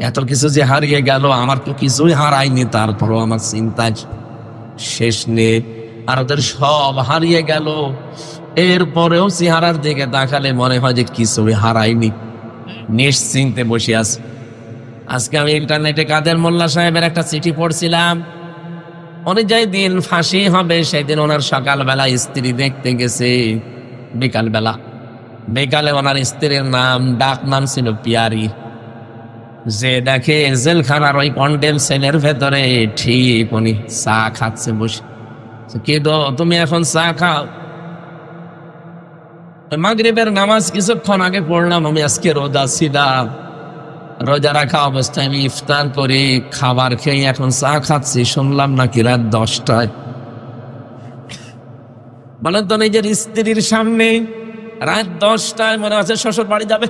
এত কিছু যে হারিয়ে গেল, আমার তো কিছুই হারায়নি, তারপরও আমার চিন্তায় শেষ নেই। আর ওদের সব হারিয়ে গেল, এরপরেও চেহারার দিকে তাকালে মনে হয় যে কিছুই হারায়নি, নিশ্চিন্তে বসে আছে। আজকে আমি ইন্টারনেটে কাদের মোল্লা সাহেবের একটা চিঠি পড়ছিলাম। উনি যেই দিন ফাঁসি হবে সেদিন ওনার সকালবেলা স্ত্রী দেখতে গেছে, বিকালে ওনার স্ত্রীর নাম, ডাক নাম ছিল পিয়ারি। যে দেখে জেলখানার ওই কন্ডেম সেলের ভেতরে ঠিক উনি চা খাচ্ছে বসে। কে দো তুমি এখন চা খাও? মাগরিবের নামাজ কিছুক্ষণ আগে পড়লাম, আমি আজকে রোজা ছিলাম, রোজা রাখা অবস্থায় আমি ইফতার করে খাবার খেয়ে এখন চা খাচ্ছি, শুনলাম নাকি রাত 10টায়। বলেন তো নিজের স্ত্রীর সামনে রাত 10টায় মনে হচ্ছে শ্বশুর বাড়ি যাবে।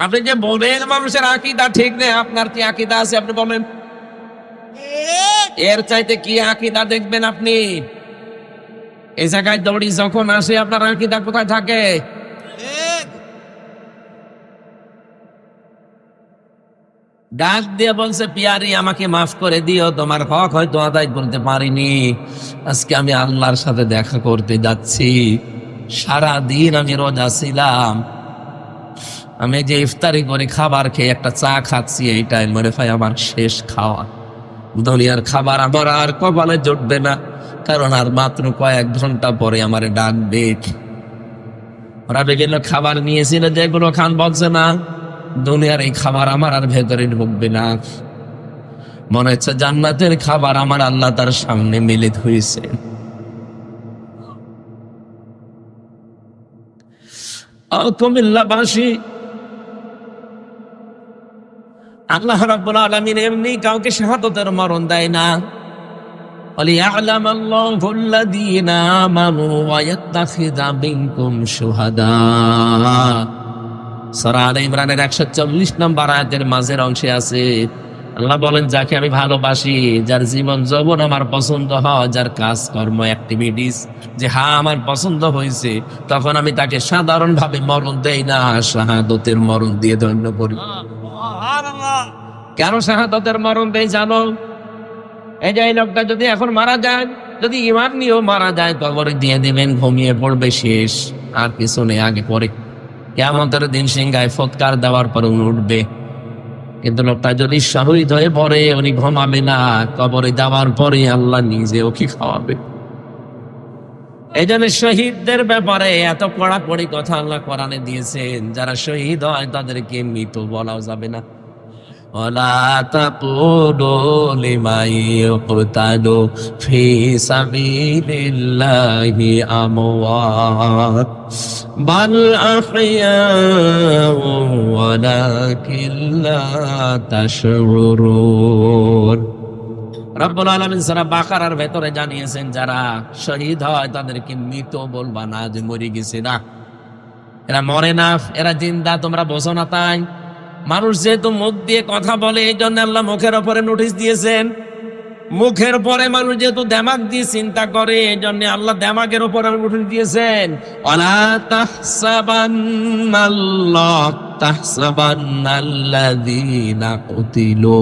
আপনি যে বলেন মানুষের আকীদা ঠিক নেই, আপনার কি আকীদা আছে আপনি বলেন? এর চাইতে কি আকীদা দেখবেন আপনি? এই জায়গায় দৌড়ি যখন আসে আপনার আকীদা কোথায় থাকে? ডাক দিয়ে বলছে পিয়ারি আমাকে মাফ করে দিও, তোমার হক হয়তো আদায় করতে পারিনি, আজকে আমি আল্লাহর সাথে দেখা করতে যাচ্ছি। সারা দিন আমি রোজা ছিলাম, আমি যে ইফতারি করে খাবার খেয়ে একটা চা খাচ্ছি, এইটাই মনে হয় আমার শেষ খাওয়া। দুনিয়ার খাবার আমার আর কপালে জুটবে না, কারণ আর মাত্র কয়েক ঘন্টা পরে আমার ডাকবে। ওরা বিভিন্ন খাবার নিয়েছিল, যেগুলো খান বলছে না, দুনিয়ার এই খাবার আমার আর ভেতরে ঢুকবে না। মনে হচ্ছে জান্নাতের খাবার আমার আল্লাহ তার সামনে মিলিত হয়েছে। কুমিল্লাবাসী, আল্লাহ রাব্বুল আলামিন এমনি কাউকে শাহাদাতের মরণ দেয় না। ওয়ালিয়া'লামাল্লাহু আল্লাযীনা আমানু ওয়া ইয়াত্তাখিযা মিনকুম শুহাদা। সূরা আলে ইমরানের 140 নম্বর আয়াতের মাঝের অংশে আছে, আল্লাহ বলেন যাকে আমি ভালোবাসি, যার জীবন যৌবন আমার পছন্দ হয়, যার কাজকর্ম অ্যাক্টিভিটিস যে হ্যাঁ আমার পছন্দ হয়েছে, তখন আমি তাকে সাধারণ ভাবে মরণ দেই না, শাহাদতের মরণ দিয়ে ধন্য করি। কেন শাহাদতের মরণ দেই জানো? এই যে এই লোকটা যদি এখন মারা যায়, যদি ইমান নিয়েও মারা যায়, কবরে দিয়ে দিবেন, ঘুমিয়ে পড়বে, শেষ, আর কিছু নেই আগে পরে। কিয়ামতের দিন সিংহায় ফৎকার দেওয়ার পরে উঠবে। কিন্তু লোকটা যদি শহীদ হয়ে পড়ে, উনি ঘুমাবে না, কবরে যাওয়ার পরে আল্লাহ নিজে ওকে খাওয়াবে। এই জন্য শহীদদের ব্যাপারে এত কড়াকড়ি কথা আল্লাহ কোরআনে দিয়েছেন। যারা শহীদ হয় তাদেরকে মৃত বলাও যাবে না। ওয়ালা তাকুলু লিমান ইউকতালু ফি সাবিলিল্লাহি আমওয়াত বাল আহইয়াউ ওয়ালাকিন লা তাশউরুন। রব্বুল আলামিন সূরা বাকারার ভেতরে জানিয়েছেন যারা শহীদ হয় তাদেরকে মৃত বলবা না, যে মরে গেছে না, এরা মরে না, এরা জিন্দা, তোমরা বোঝো না। তাই মানুষ যেহেতু মুখ দিয়ে কথা বলে, এই জন্য আল্লাহ মুখের ওপরে নোটিশ দিয়েছেন। মুখের পরে মানুষ যেহেতু দেমাগ দিয়ে চিন্তা করে, এই জন্য আল্লাহ দেমাগের উপরে নোটিশ দিয়েছেন। ওয়ালা তাহসাবান্নাল্লাযীনা কুতিলু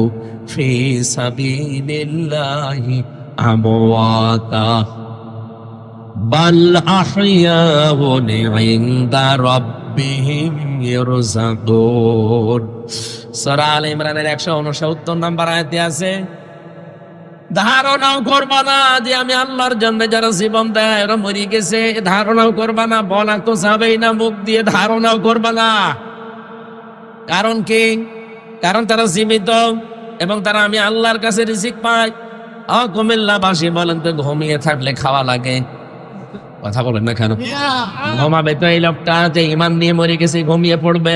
ফি সাবিলিল্লাহি আমওয়াতা বাল আহইয়াউন ইনদা রাব্বিহিম ইরযাকুন। সূরা আলে ইমরানের 169 নম্বর আয়াতে আছে, ধারণাও করবা না যে আমি আল্লাহর জন্য যারা জীবন দেয় ওরা মরে গেছে, ধারণাও করবা না, বলা তো যাবেই না মুখ দিয়ে, ধারণাও করবা না। কারণ কি? কারণ তারা জীবিত এবং তারা আমি আল্লাহর কাছে রিজিক পাই। কুমিল্লাবাসী বলেন তো ঘুমিয়ে থাকলে খাওয়া লাগে? কথা বলেন না কেন? ঘুমাবে তো এই লোকটা, যে ইমান নিয়ে মরে গেছে, ঘুমিয়ে পড়বে।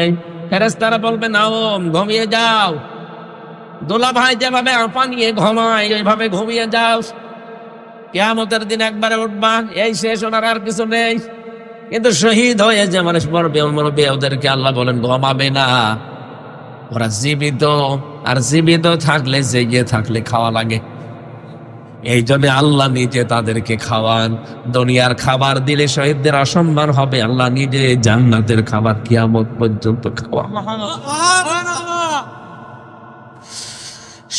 ফেরেশতারা বলবে না, ও ঘুমিয়ে যাও, দোলা ভাই যেভাবে আপা নিয়ে ঘুমায় ওইভাবে ঘুমিয়ে যাও, কিয়ামতের দিন একবারে উঠবা, এই শেষ, ওনার আর কিছু নেই। কিন্তু শহীদ হয়ে যে মানুষ মরবে, ওদেরকে আল্লাহ বলেন ঘুমাবে না, ওরা জীবিত, আর জীবিত থাকলে, জেগে থাকলে খাওয়া লাগে। এই জন্য আল্লাহ নিজে তাদেরকে খাওয়ান। দুনিয়ার খাবার দিলে শহীদদের অসম্মান হবে, আল্লাহ নিজে জান্নাতের খাবার কিয়ামত পর্যন্ত খাওয়ান।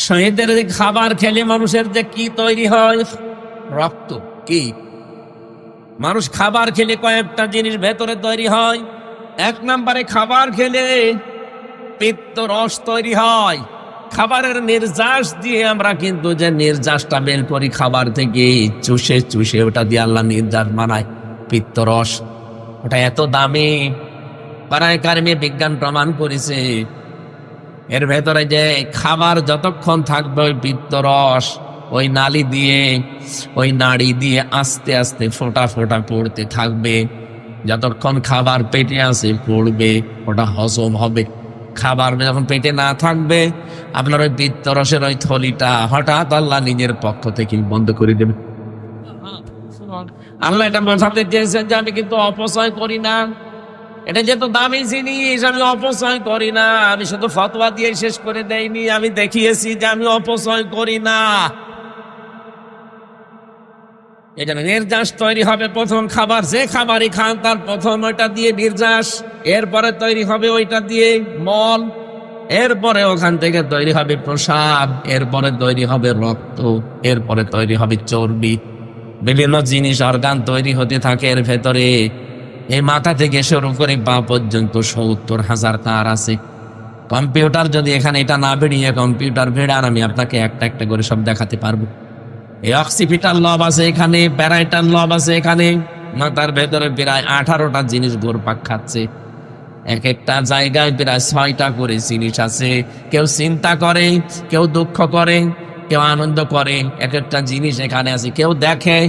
শহীদের খাবার খেলে মানুষের যে কি তৈরি হয়, রক্ত কি, মানুষ খাবার খেলে কয়েকটা জিনিস ভেতরে তৈরি হয়। এক নম্বরে খাবার খেলে পিত্ত রস তৈরি হয়। খাবারের নির্যাস দিয়ে আমরা কিন্তু যে নির্যাসটা বের করি খাবার থেকে, চুষে চুষে ওটা দিয়ে আল্লাহ নির্যাস বানায়, পিত্ত রস। ওটা এত দামি, পারায় কারিমে বিজ্ঞান প্রমাণ করেছে। এর ভেতরে যে খাবার যতক্ষণ থাকবে, ওই পিত্ত রস ওই নালী দিয়ে, ওই নাড়ি দিয়ে আস্তে আস্তে ফোঁটা ফোঁটা পড়তে থাকবে। যতক্ষণ খাবার পেটে আছে পড়বে, ওটা হজম হবে। খাবার যখন পেটে না থাকবে, আপনার ওই পিত্ত রসের ওই থলিটা হঠাৎ আল্লাহ নিজের পক্ষ থেকে বন্ধ করে দেবে। আল্লাহ এটা বোঝাতে চেয়েছেন যে আমি কিন্তু অপচয় করি না, এটা যেহেতু দামি জিনিস আমি অপচয় করি না। আমি শুধু ফতোয়া দিয়ে শেষ করে দেইনি, আমি দেখিয়েছি যে আমি অপচয় করি না। এটা নির্যাস তৈরি হবে প্রথম খাবার, যে খাবারই খান তার প্রথম ওইটা দিয়ে নির্যাস, এরপরে তৈরি হবে ওইটা দিয়ে মল, এরপরে ওখান থেকে তৈরি হবে প্রসাব, এরপরে তৈরি হবে রক্ত, এরপরে তৈরি হবে চর্বি। বিভিন্ন জিনিস অর্গান তৈরি হতে থাকে এর ভেতরে। এই মাথা থেকে শুরু করে পা পর্যন্ত ৭০,০০০ তার আছে। কম্পিউটার যদি এখানে এটা না বেরিয়ে কম্পিউটার ভেড়ান, আমি আপনাকে একটা একটা করে সব দেখাতে পারবো। এই অক্সিপিটাল লব আছে এখানে, প্যারাইটাল লব আছে এখানে। মাথার ভেতরে প্রায় 18টা জিনিস ঘুরপাক খাচ্ছে। এক একটা জায়গায় প্রায় 6টা করে জিনিস আছে। কেউ চিন্তা করে, কেউ দুঃখ করে, কেউ আনন্দ করে, এক একটা জিনিস এখানে আছে। কেউ দেখে।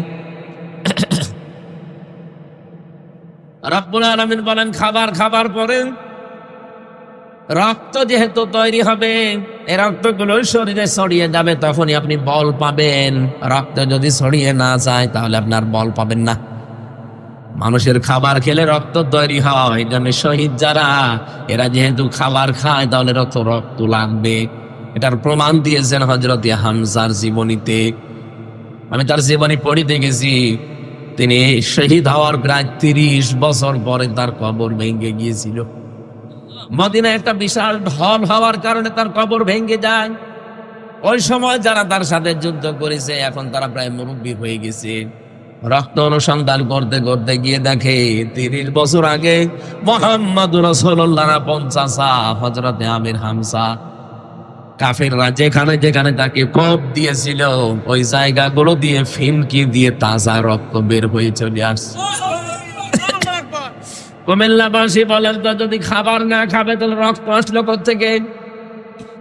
রব্বুল আলামিন বলেন খাবার খাবার পরে রক্ত যেহেতু তৈরি হবে, এই রক্তগুলো শরীরে ছড়িয়ে যাবে, তখনই আপনি বল পাবেন। রক্ত যদি ছড়িয়ে না যায় তাহলে আপনার বল পাবেন না। মানুষের খাবার খেলে রক্ত তৈরি হয়, এই জন্য শহীদ যারা, এরা যেহেতু খাবার খায় তাহলে রক্ত লাগবে। এটার প্রমাণ দিয়েছেন হযরত হামজার জীবনীতে। আমি তার জীবনী পড়িতে গেছি, তিনি শহীদ হওয়ার প্রায় 30 বছর পরে তার কবর ভেঙে গিয়েছিল। মদিনায় একটা বিশাল ঢল হওয়ার কারণে তার কবর ভেঙে যায়। ওই সময় যারা তার সাথে যুদ্ধ করেছে এখন তারা প্রায় মুরব্বী হয়ে গেছে। রক্ত অনুসন্ধান করতে করতে গিয়ে দেখে 30 বছর আগে মুহাম্মদুর রাসূলুল্লাহর 50 হযরতে আমির হামজা কাফেররা যেখানে যেখানে তাকে কোপ দিয়েছিল ওই জায়গাগুলো দিয়ে ফিনকি দিয়ে তাজা রক্ত বের হয়ে চলে আসছে। কুমিল্লাবাসী বলেন তো, যদি খাবার না খাবে তাহলে রক্ত আসলো কোত্থেকে?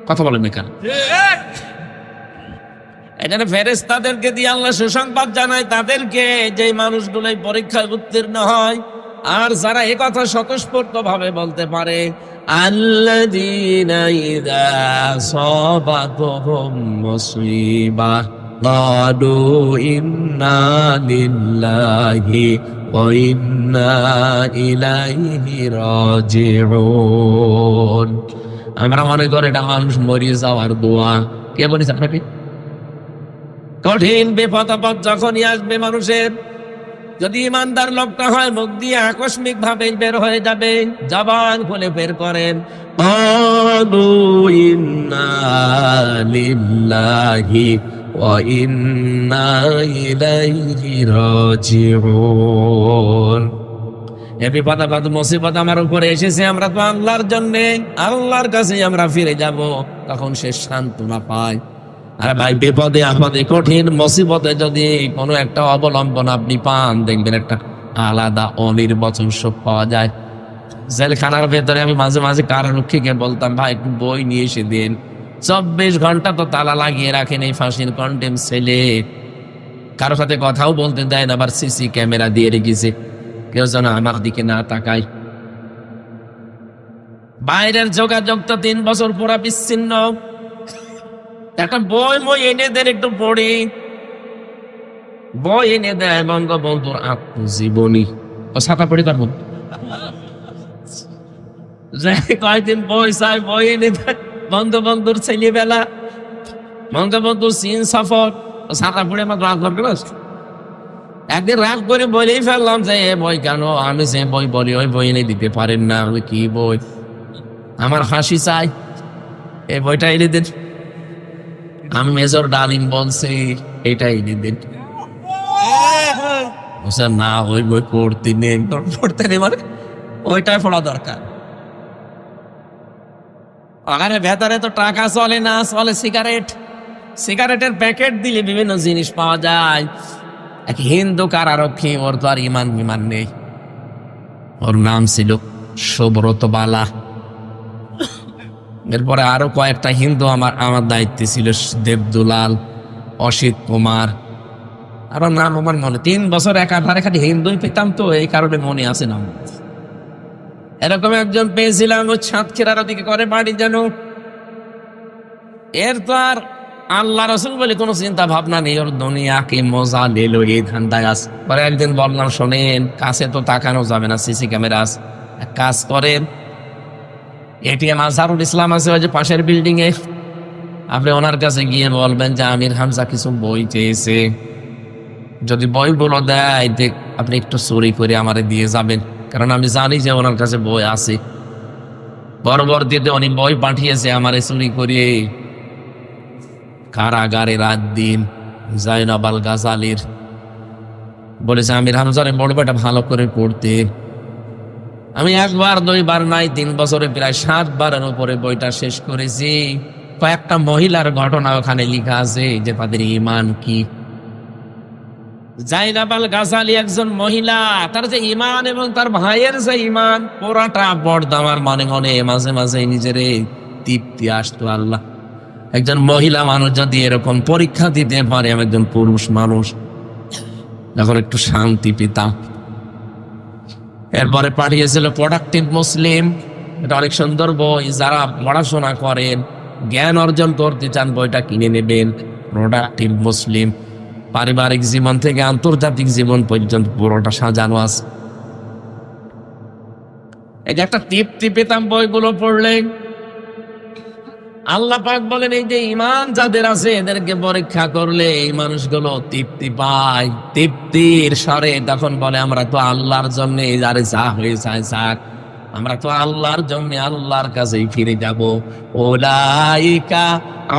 কথা বলেন এখানে। এখানে ফেরেশতাদেরকে দিয়ে আল্লাহ সুসংবাদ জানায় তাদেরকে, যে মানুষগুলো এই পরীক্ষায় উত্তীর্ণ হয় আর যারা এই কথা স্বতঃস্ফূর্ত ভাবে বলতে পারে, আল্লাযীনা ইযা আসাবাতুহুম মুসিবাহ ক্বালু ইন্না লিল্লাহি ওয়া ইন্না ইলাইহি রাজিউন। আমরা মনে করি এটা মানুষ মরিয়ে যাওয়ার দোয়া। কে বলেছে আপনাকে? কঠিন বিপদ আপদ যখনই আসবে মানুষের, যদি ইমানদার লোকটা হয় মুখ দিয়ে আকস্মিক ভাবে বের হয়ে যাবে, জবান খুলে বের করেন ক্বালু ইন্না লিল্লাহি ওয়া ইন্না ইলাইহি রাজিউন। এই বিপদ আপদ মুসিবত আমার উপরে এসেছে, আমরা তো আল্লাহর জন্যে, আল্লাহর কাছে আমরা ফিরে যাব। তখন সে সান্ত্বনা পায়। আরে ভাই, বিপদে আপদে কঠিন মুসিবতে যদি কোনো একটা অবলম্বন আপনি পান, দেখবেন একটা আলাদা অনির্বচন সুখ পাওয়া যায়। জেলখানার ভেতরে আমি মাঝে মাঝে কারারক্ষীকে বলতাম, ভাই একটু বই নিয়ে এসে দিন। 24 ঘন্টা তো তালা লাগিয়ে রাখেন এই ফাঁসির কন্টেম সেলে, কারো সাথে কথাও বলতে দেয় না, আবার সিসি ক্যামেরা দিয়ে রেখেছে, কেউ যেন আমার দিকে না তাকায়। বাইরের যোগাযোগ তো 3 বছর পুরা বিচ্ছিন্ন। একটা বই এনে দেন, একটু পড়ি। বই এনে দেয় বঙ্গবন্ধুর আত্মজীবনী, ও ছাপা পড়ি পারবো কয়েকদিন বই চাই, বই এনে দেয় বঙ্গবন্ধুর ছেলেবেলা, বঙ্গবন্ধুর চীন সফর, ও ছাপা পড়ে আমার রাগ করবে। একদিন রাগ করে বলেই ফেললাম যে এ বই কেন, আমি যে বই বলি ওই বই এনে দিতে পারেন না। আমি কি বই, আমার হাসি চাই, এই বইটা এনে দিন। আমি মেজর ডালিম বলছি এটাই দিন না, ওই বই পড়তে নেই, পড়তে নেই মানে ওইটাই পড়া দরকার। ওখানে ভেতরে তো টাকা চলে না, চলে সিগারেট। সিগারেটের প্যাকেট দিলে বিভিন্ন জিনিস পাওয়া যায়। এক হিন্দু কারারক্ষী, ওর তো আর ইমান নেই, ওর নাম ছিল সুব্রত বালা। এরপরে আরো কয়েকটা হিন্দু আমার দায়িত্বে ছিল, দেবদুলাল, অসিত কুমার, আরো নাম আমার মনে। 3 বছর একাধারে খালি হিন্দুই পেতাম, তো এই কারণে মনে আছে না। এরকম একজন পেয়েছিলাম, ও সাতক্ষীরার ওদিকে করে বাড়ি যেন। এর তো আর আল্লাহ রসুল বলে কোনো চিন্তা ভাবনা নেই, ওর দুনিয়াকে মজা নিল এই ধান্দায় আছে। পরে একদিন বললাম, শোনেন কাছে তো তাকানো যাবে না, সিসি ক্যামেরা আছে, এক কাজ করেন, এটিএম আজহারুল ইসলাম আছে ওই যে পাশের বিল্ডিং এ, আপনি ওনার কাছে গিয়ে বলবেন যে আমির হামজা কিছু বই চেয়েছে, যদি বইগুলো দেয় আপনি একটু চুরি করে আমারে দিয়ে যাবেন, কারণ আমি জানি যে ওনার কাছে বই আছে। পরবর্তীতে উনি বই পাঠিয়েছে আমারে চুরি করে। কারাগারে রাত দিন জাইনাব আল গাজালির বলেছে আমির হামজারে বড় বইটা ভালো করে পড়তে। আমি 1 বার 2 বার নাই, 3 বছরে প্রায় 7 বারের উপরে বইটা শেষ করেছি। কয়েকটা মহিলার ঘটনা ওখানে লেখা আছে যে তাদের ঈমান কি। জাইনাব আল গাজালি একজন মহিলা, তার যে ঈমান এবং তার ভাইয়ের যে ঈমান পুরাটা বড়দামার মনে মনে মাঝে মাঝে নিজের তৃপ্তি আসতো। আল্লাহ, একজন মহিলা মানুষ যদি এরকম পরীক্ষা দিতে পারে, আমি একজন পুরুষ মানুষ এখন একটু শান্তি পেতাম। এরপরে পাঠিয়েছিল প্রোডাক্টিভ মুসলিম, এটা অনেক সুন্দর বই, যারা পড়াশোনা করেন, জ্ঞান অর্জন করতে চান বইটা কিনে নেবেন। প্রোডাক্টিভ মুসলিম, পারিবারিক জীবন থেকে আন্তর্জাতিক জীবন পর্যন্ত পুরোটা সাজানো আছে। এই যে একটা তৃপ্তি পেতাম বইগুলো পড়লে। আল্লাহ পাক বলেন এই যে ঈমান যাদের আছে এদেরকে পরীক্ষা করলে এই মানুষগুলো তৃপ্তি পায়, তৃপ্তির স্বরে তখন বলে আমরা তো আল্লাহর জন্য যারে যা হয়ে যায় যাক, আমরা তো আল্লাহর জন্য আল্লাহর কাছেই ফিরে যাব। উলাইকা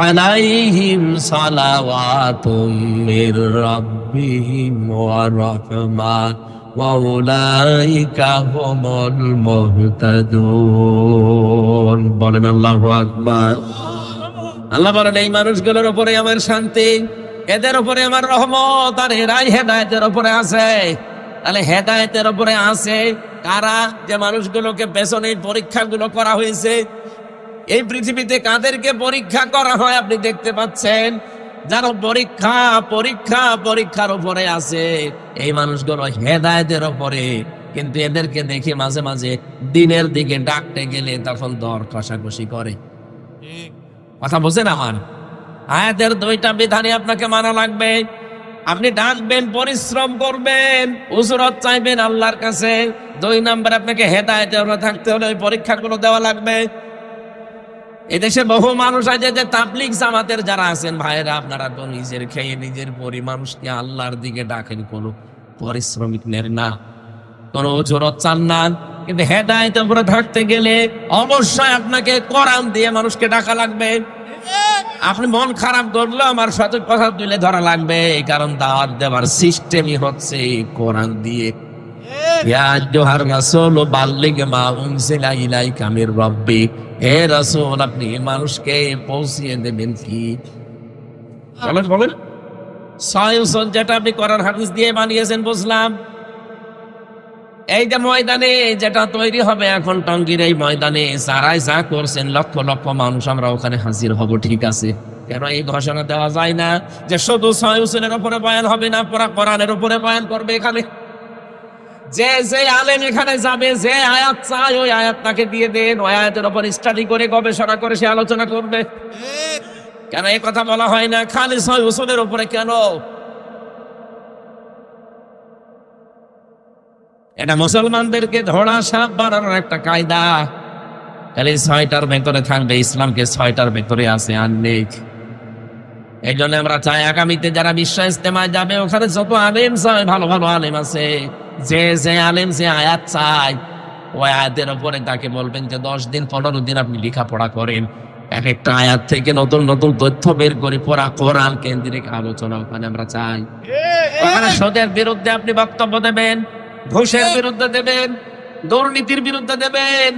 আলাইহিম সালাওয়াতুম মির রাব্বিহিম ওয়া রাহমাহ ওয়া উলাইকা হুমুল মুহতাদুন। বলেন আল্লাহু আকবার। আল্লাহ বলেন এই মানুষগুলোর উপরে আমার শান্তি, এদের উপরে আমার রহমত, আর এরাই হেদায়েতের উপরে আছে। তাহলে হেদায়েতের উপরে আছে কারা? যে মানুষগুলোকে পেছনে পরীক্ষাগুলো করা হয়েছে। এই পৃথিবীতে কাদেরকে পরীক্ষা করা হয় আপনি দেখতে পাচ্ছেন? যারা পরীক্ষার উপরে আছে এই মানুষগুলো হেদায়েতের উপরে। কিন্তু এদেরকে দেখে মাঝে মাঝে দিনের দিকে ডাকতে গেলে তখন দর কষাকষি করে। কথা বোঝেন আমার? আয়াতের দুইটা বিধানই আপনাকে মানা লাগবে। আপনি ডাকবেন, পরিশ্রম করবেন, উজরত চাইবেন আল্লাহর কাছে। 2 নম্বরে আপনাকে হেদায়েতের উপরে থাকতে হলে ওই পরীক্ষাগুলো দেওয়া লাগবে। এদেশে বহু মানুষ আছে যে তাবলীগ জামাতের যারা আছেন ভাইরা, আপনারা তো নিজের খেয়ে নিজের মানুষকে আল্লাহর দিকে ডাকেন, কোনো পরিশ্রমিক নেন না, কোনো উজরত চান না। কিন্তু হেদায়েতের উপরে থাকতে গেলে অবশ্যই আপনাকে কোরআন দিয়ে মানুষকে ডাকা লাগবে। আপনি মন খারাপ করলে আমার সাথে কথা তুলে ধরা লাগবে, কারণ দাওয়াত দেওয়ার সিস্টেমই হচ্ছে কোরআন দিয়ে। ইয়া আইয়ুহার রাসূল বাল্লিগ মা উনজিলা ইলাইকা মির রাব্বিক। হে রাসূল আপনি মানুষকে পৌঁছিয়ে দেবেন কি? বলেন সায়ুসন যেটা আপনি কোরআন হাদিস দিয়ে বানিয়েছেন বুঝলাম। এই যে ময়দানে যেটা তৈরি হবে এখন টঙ্গীর এই ময়দানে যারাই যা করছেন লক্ষ লক্ষ মানুষ আমরা ওখানে হাজির হব, ঠিক আছে। কেন এই ঘোষণা দেওয়া যায় না যে শুধু সায়ুসনের উপরে বয়ান হবে না, পুরা কোরআনের উপরে বয়ান করবে? এখানে যে যে আলেম এখানে যাবে, যে আয়াত চায় ওই আয়াত তাকে দিয়ে দেন, ওই আয়াতের উপর স্টাডি করে গবেষণা করে সে আলোচনা করবে। কেন এই কথা বলা হয় না খালি সায়ুসনের উপরে? কেন? এটা মুসলমানদেরকে ধরা সাপ বানানোর একটা কায়দা। খালি 6টার ভেতরে থাকবে, ইসলামকে 6টার ভেতরে আছে আর নেই। এই জন্য আমরা চাই আগামীতে যারা বিশ্ব ইজতেমায় যাবে ওখানে যত আলেম চাই, ভালো ভালো আলেম আছে, যে যে আলেম যে আয়াত চাই ওই আয়াতের উপরে তাকে বলবেন যে 10 দিন 15 দিন আপনি লেখাপড়া করেন, এক একটা আয়াত থেকে নতুন নতুন তথ্য বের করে পড়া কোরআন কেন্দ্রিক আলোচনা ওখানে আমরা চাই। ওখানে সুদের বিরুদ্ধে আপনি বক্তব্য দেবেন, ঘুষের বিরুদ্ধে দেবেন, দুর্নীতির বিরুদ্ধে দেবেন,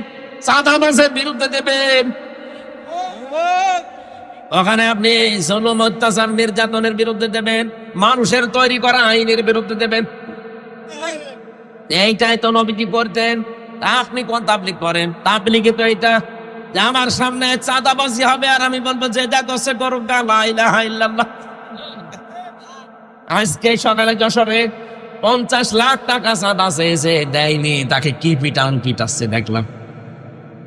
চাঁদাবাজের বিরুদ্ধে দেবেন। ওখানে আপনি জুলুম অত্যাচার নির্যাতনের বিরুদ্ধে দেবেন, মানুষের তৈরি করা আইনের বিরুদ্ধে দেবেন। এইটাই তো নবীজি করতেন। আপনি কোন তাবলীগ করেন? তাবলীগে তো এইটা যে আমার সামনে চাঁদাবাজি হবে আর আমি বলবো যে যা করছে করুক, লা ইলাহা ইল্লাল্লাহ। আজকে সকালে যশোরে 50 লাখ টাকা চাঁদা চেয়েছে, দেয়নি, তাকে কি পিটাচ্ছে দেখলাম।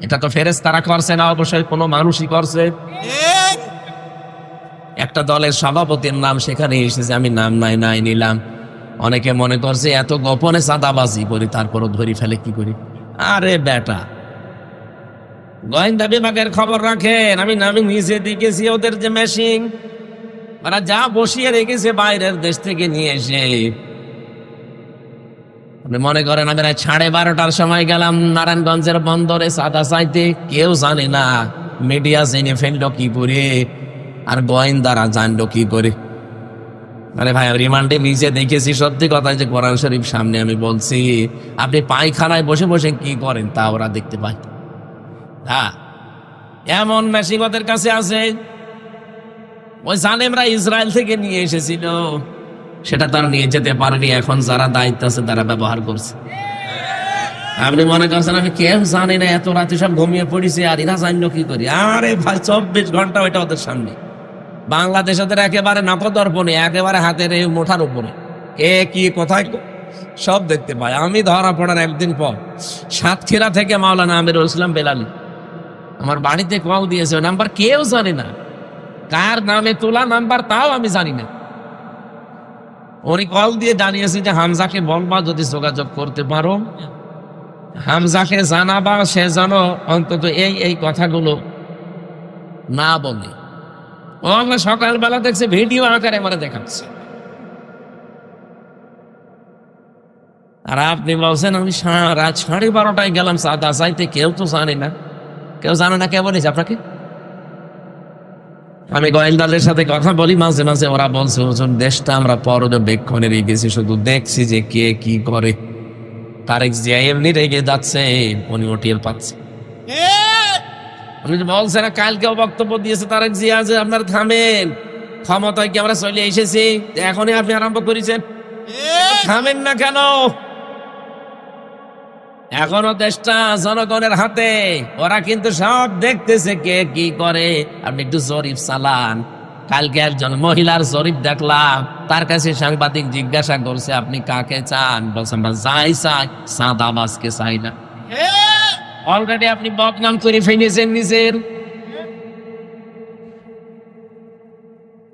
এটা তো ফেরেশতারা করছে না, অবশ্যই কোনো মানুষই করছে। একটা দলের সভাপতির নাম সেখানে এসেছে, আমি নাম নাই নিলাম। অনেকে মনে করছে এত গোপনে চাঁদাবাজি করি তারপরও ধরি ফেলে কি করি। আরে বেটা, গোয়েন্দা বিভাগের খবর রাখেন। আমি নিজে দেখেছি ওদের যে মেশিন ওরা যা বসিয়ে রেখেছে বাইরের দেশ থেকে নিয়ে এসে। আপনি মনে করেন আমি 12:30টার সময় গেলাম নারায়ণগঞ্জের বন্দরে চাঁদা চাইতে, কেউ জানে না, মিডিয়া জেনে ফেললো কি করে আর গোয়েন্দারা জানলো কি করে। আরে ভাই রিমান্ডে নিজে দেখেছি, সত্যি কথা যে কোরআন শরীফ সামনে আমি বলছি, আপনি পায়খানায় বসে বসে কি করেন তা ওরা দেখতে পায়। হ্যাঁ, এমন মেশিন ওদের কাছে আছে। ওই জালেমরা ইসরায়েল থেকে নিয়ে এসেছিল, সেটা তারা নিয়ে যেতে পারেনি, এখন যারা দায়িত্ব আছে তারা ব্যবহার করছে। আপনি মনে করছেন আমি কেউ জানি না, এত রাতে সব ঘুমিয়ে পড়েছে আর এরা জানলো কি করি? আরে ভাই 24 ঘন্টা ওইটা ওদের সামনে। বাংলাদেশ ওদের একেবারে নখদর্পণে, একেবারে হাতের এই মুঠার উপরে, কে কি কোথায় সব দেখতে পায়। আমি ধরা পড়ার একদিন পর সাতক্ষীরা থেকে মাওলানা আমিরুল ইসলাম বেলালি আমার বাড়িতে কল দিয়েছে, ওই নাম্বার কেউ জানে না, কার নামে তোলা নাম্বার তাও আমি জানি না। উনি কল দিয়ে জানিয়েছে যে হামজাকে বলবা যদি যোগাযোগ করতে পারো, হামজাকে জানাবা সে যেন অন্তত এই কথাগুলো না বলে ও আমরা সকালবেলা দেখছে ভিডিও আকারে আমার দেখাচ্ছে, আর আপনি বলছেন আমি রাত 12:30টায় গেলাম চাঁদা চাইতে, কেউ তো জানে না। কেউ জানে না কে বলেছে আপনাকে? আমি গোয়েন্দাদের সাথে কথা বলি মাঝে মাঝে, ওরা বলছে ওজন দেশটা আমরা পর্যবেক্ষণে রেখেছি, শুধু দেখছি যে কে কি করে। তারেক জিয়া এমনি রেগে যাচ্ছে, উনি ওটিএল পাচ্ছে। উনি বলছে না, কালকেও বক্তব্য দিয়েছে তারেক জিয়া যে আপনার থামেন, ক্ষমতায় কি আমরা চলে এসেছি, এখনই আপনি আরম্ভ করেছেন, থামেন না কেন? এখনো দেশটা জনগণের হাতে, ওরা কিন্তু সব দেখতেছে কে কি করে। আপনি একটু জরিপ চালান। কালকে একজন মহিলার জরিপ দেখলাম, তার কাছে সাংবাদিক জিজ্ঞাসা করছে আপনি কাকে চান, বলছে আমরা যাই চাই, চাঁদাবাজকে চাই না। অলরেডি আপনি বদনাম করে ফেলেছেন নিজের।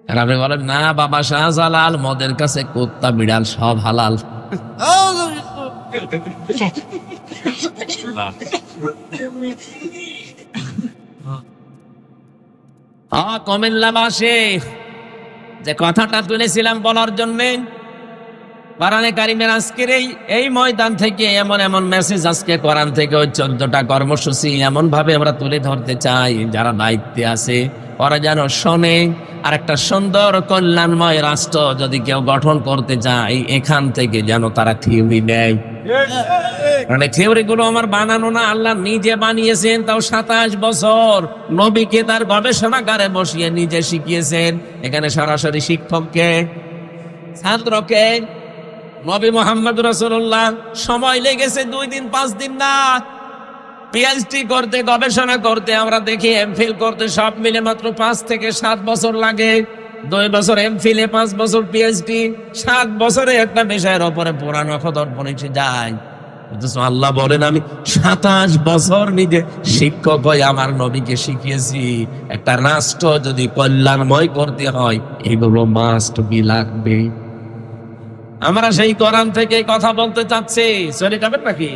আর আপনি বলেন না বাবা শাহজালাল, মদের কাছে কুত্তা বিড়াল সব হালাল। কুমিল্লাবাসী যে কথাটা তুলেছিলাম বলার জন্য, কোরআনে কারিমের আজকের এই ময়দান থেকে এমন এমন মেসেজ, আজকে কোরআন থেকে ওই 14টা কর্মসূচি এমন ভাবে আমরা তুলে ধরতে চাই, যারা দায়িত্বে আছে ওরা যেন শোনে। আর একটা সুন্দর কল্যাণময় রাষ্ট্র যদি কেউ গঠন করতে চায়, এখান থেকে যেন তারা থিওরি নেয়। মানে থিওরি গুলো আমার বানানো না, আল্লাহ নিজে বানিয়েছেন, তাও 27 বছর নবীকে তার গবেষণাগারে বসিয়ে নিজে শিখিয়েছেন। এখানে সরাসরি শিক্ষককে, ছাত্রকে। নবী মুহাম্মদ রাসূলুল্লাহ সময় লেগেছে 2 দিন 5 দিন না, পিএইচডি করতে, গবেষণা করতে, আমরা দেখি এমফিল করতে সব মিলে মাত্র 5 থেকে 7 বছর লাগে। 2 বছর এমফিলে, 5 বছর পিএইচডি, 7 বছরে একটা বিষয়ের উপরে পুরানো খতর্পণ এসে যায়। আল্লাহ বলেন আমি 27 বছর নিজে শিক্ষক হয়ে আমার নবীকে শিখিয়েছি। একটা রাষ্ট্র যদি কল্যাণময় করতে হয়, এগুলো মাস্ট বি লাগবে। আমরা সেই কোরআন থেকে কথা বলতে চাচ্ছি, চলে যাবেন নাকি?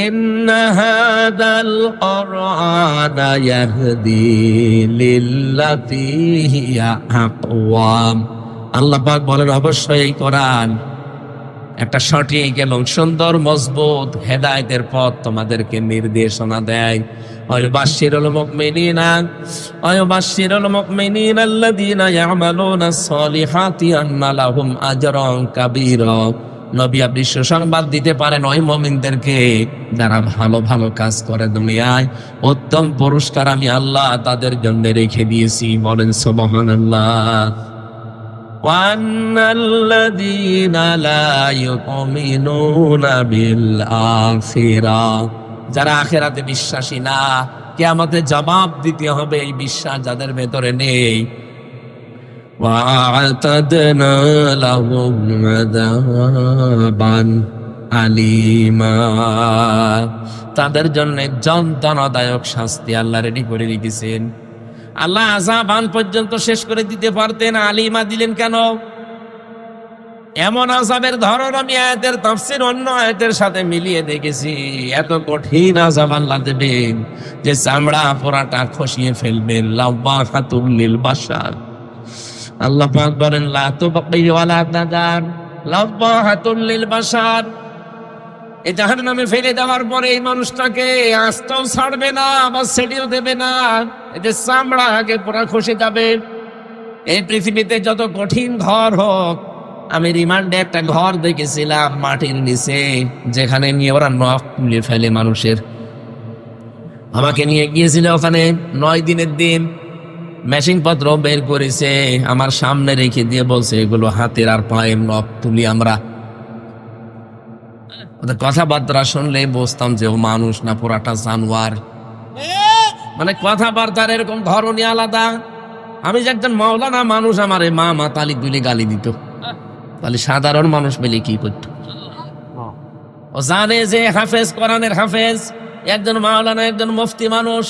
ইন্না হাদাল কুরআনা ইয়াহদি লিল্লাতী হিয়া আকওয়াম। আল্লাহ পাক বলেন অবশ্যই এই কোরআন একটা সঠিক এবং সুন্দর মজবুত হেদায়েতের পথ তোমাদেরকে নির্দেশনা দেয়। ওয়ায়ুবাশশিরুল মুমিনিনা আল্লাযীনা ইয়া'মালুনাস সালিহাতি আন্না লাহুম আজরান কাবীরা। নবী আপনি সুসংবাদ দিতে পারেন ওই মুমিনদেরকে যারা ভালো ভালো কাজ করে দুনিয়ায়, উত্তম পুরস্কার আমি আল্লাহ তাদের জন্য রেখে দিয়েছি। বলেন সুবহানাল্লাহ। ওয়ান্নাল্লাযীনা লা ইউমিনুনা বিল আখিরাহ, যারা আখিরাতে বিশ্বাসী না, কিয়ামতে জবাব দিতে হবে, এই বিশ্বাস যাদের ভেতরে নেই, ওয়া'তাদনা লাহুম আযাবান আলীমা, তাদের জন্য যন্ত্রণাদায়ক শাস্তি আল্লাহ রেডি করে রেখেছেন। আল্লাহ আযাবান পর্যন্ত শেষ করে দিতে পারতেন, আলীমা দিলেন কেন? এমন আযাবের ধরন আমি আয়াতের তাফসীর অন্য আয়াতের সাথে মিলিয়ে দেখেছি। এত কঠিন আযাব আল্লাহ দেবেন যে চামড়া পোড়াটা খসিয়ে ফেলবেন। লাওয়াহাতুল লিল বাশার, আল্লাহ পাক বলেন লা তুবকি ওয়ালা তাদার, লাওয়াহাতুল লিল বাশার। এই জাহান্নামে ফেলে দেওয়ার পরে এই মানুষটাকে আস্তাও ছাড়বে না, আবার ছেড়েও দেবে না, এতে চামড়া আগে পোড়া খসে যাবে। এই পৃথিবীতে যত কঠিন ঘর হোক, আমি রিমান্ডে একটা ঘর দেখেছিলাম মাটির নিচে, যেখানে নিয়ে ওরা নখ তুলে ফেলে মানুষের। আমাকে নিয়ে গিয়েছিল ওখানে 9 দিনের দিন, মেশিন পত্র বের করেছে, আমার সামনে রেখে দিয়ে বলছে এগুলো হাতের আর পায়ের নখ তুলি আমরা। ওদের কথাবার্তা শুনলে বুঝতাম যে ও মানুষ না পুরাটা জানোয়ার। মানে কথাবার্তার এরকম ধরনই আলাদা। আমি যে একজন মাওলানা মানুষ, আমার মা মাতালি তুলে গালি দিত, তাহলে সাধারণ মানুষ পেলে কি করত? ও জানে যে হাফেজ, কোরআনের হাফেজ, একজন মাওলানা, একজন মুফতি মানুষ,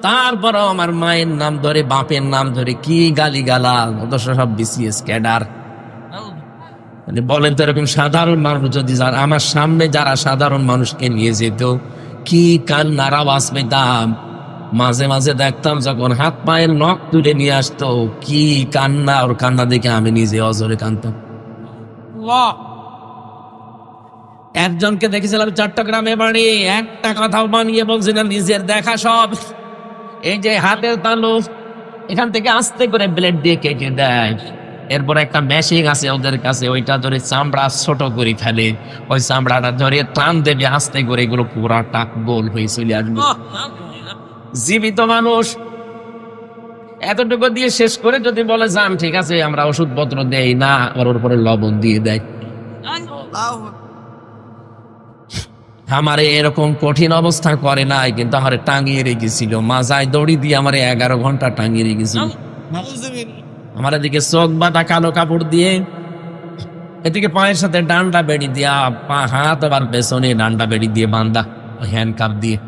তারপরও আমার মায়ের নাম ধরে, বাপের নাম ধরে কি গালি গালা, অথচ সব বিসিএস ক্যাডার। বলেন তো এরকম সাধারণ মানুষ যদি আমার সামনে যারা সাধারণ মানুষকে নিয়ে যেত, কি কান্নার আওয়াজ পেতাম। মাঝে মাঝে দেখতাম যখন হাত পায়ের নখ তুলে নিয়ে আসতো, কি কান্না, ওর কান্না দেখে আমি নিজে অজরে কাঁদতাম। একজনকে দেখেছিলাম চট্টগ্রামে বাড়ি, একটা কথাও বানিয়ে বলছি না, নিজের দেখা সব। এই যে হাতের তালু এখান থেকে আস্তে করে ব্লেড দিয়ে কেটে দেয়, এরপর একটা মেশিন আছে ওদের কাছে, ওইটা ধরে চামড়া ছোট করে ফেলে, ওই চামড়াটা ধরে টান দেবে আস্তে করে, এগুলো পুরাটা গোল হয়ে চলে আসবে। জীবিত মানুষ এতটুকু দিয়ে শেষ করে যদি বলে যান ঠিক আছে আমরা ওষুধপত্র দেই না, ওর উপরে লবণ দিয়ে দেয়। আমারে এরকম কঠিন অবস্থা করে নাই, কিন্তু আমারে টাঙিয়ে রেখেছিল, মাজায় দড়ি দিয়ে আমারে 11 ঘন্টা টাঙিয়ে রেখেছিল। আমার এদিকে চোখ বাঁধা কালো কাপড় দিয়ে, এদিকে পায়ের সাথে ডান্ডা বেড়ি দিয়া, হাত আবার পেছনে ডান্ডা বেড়ি দিয়ে বান্ধা, হ্যান্ড কাপ দিয়ে,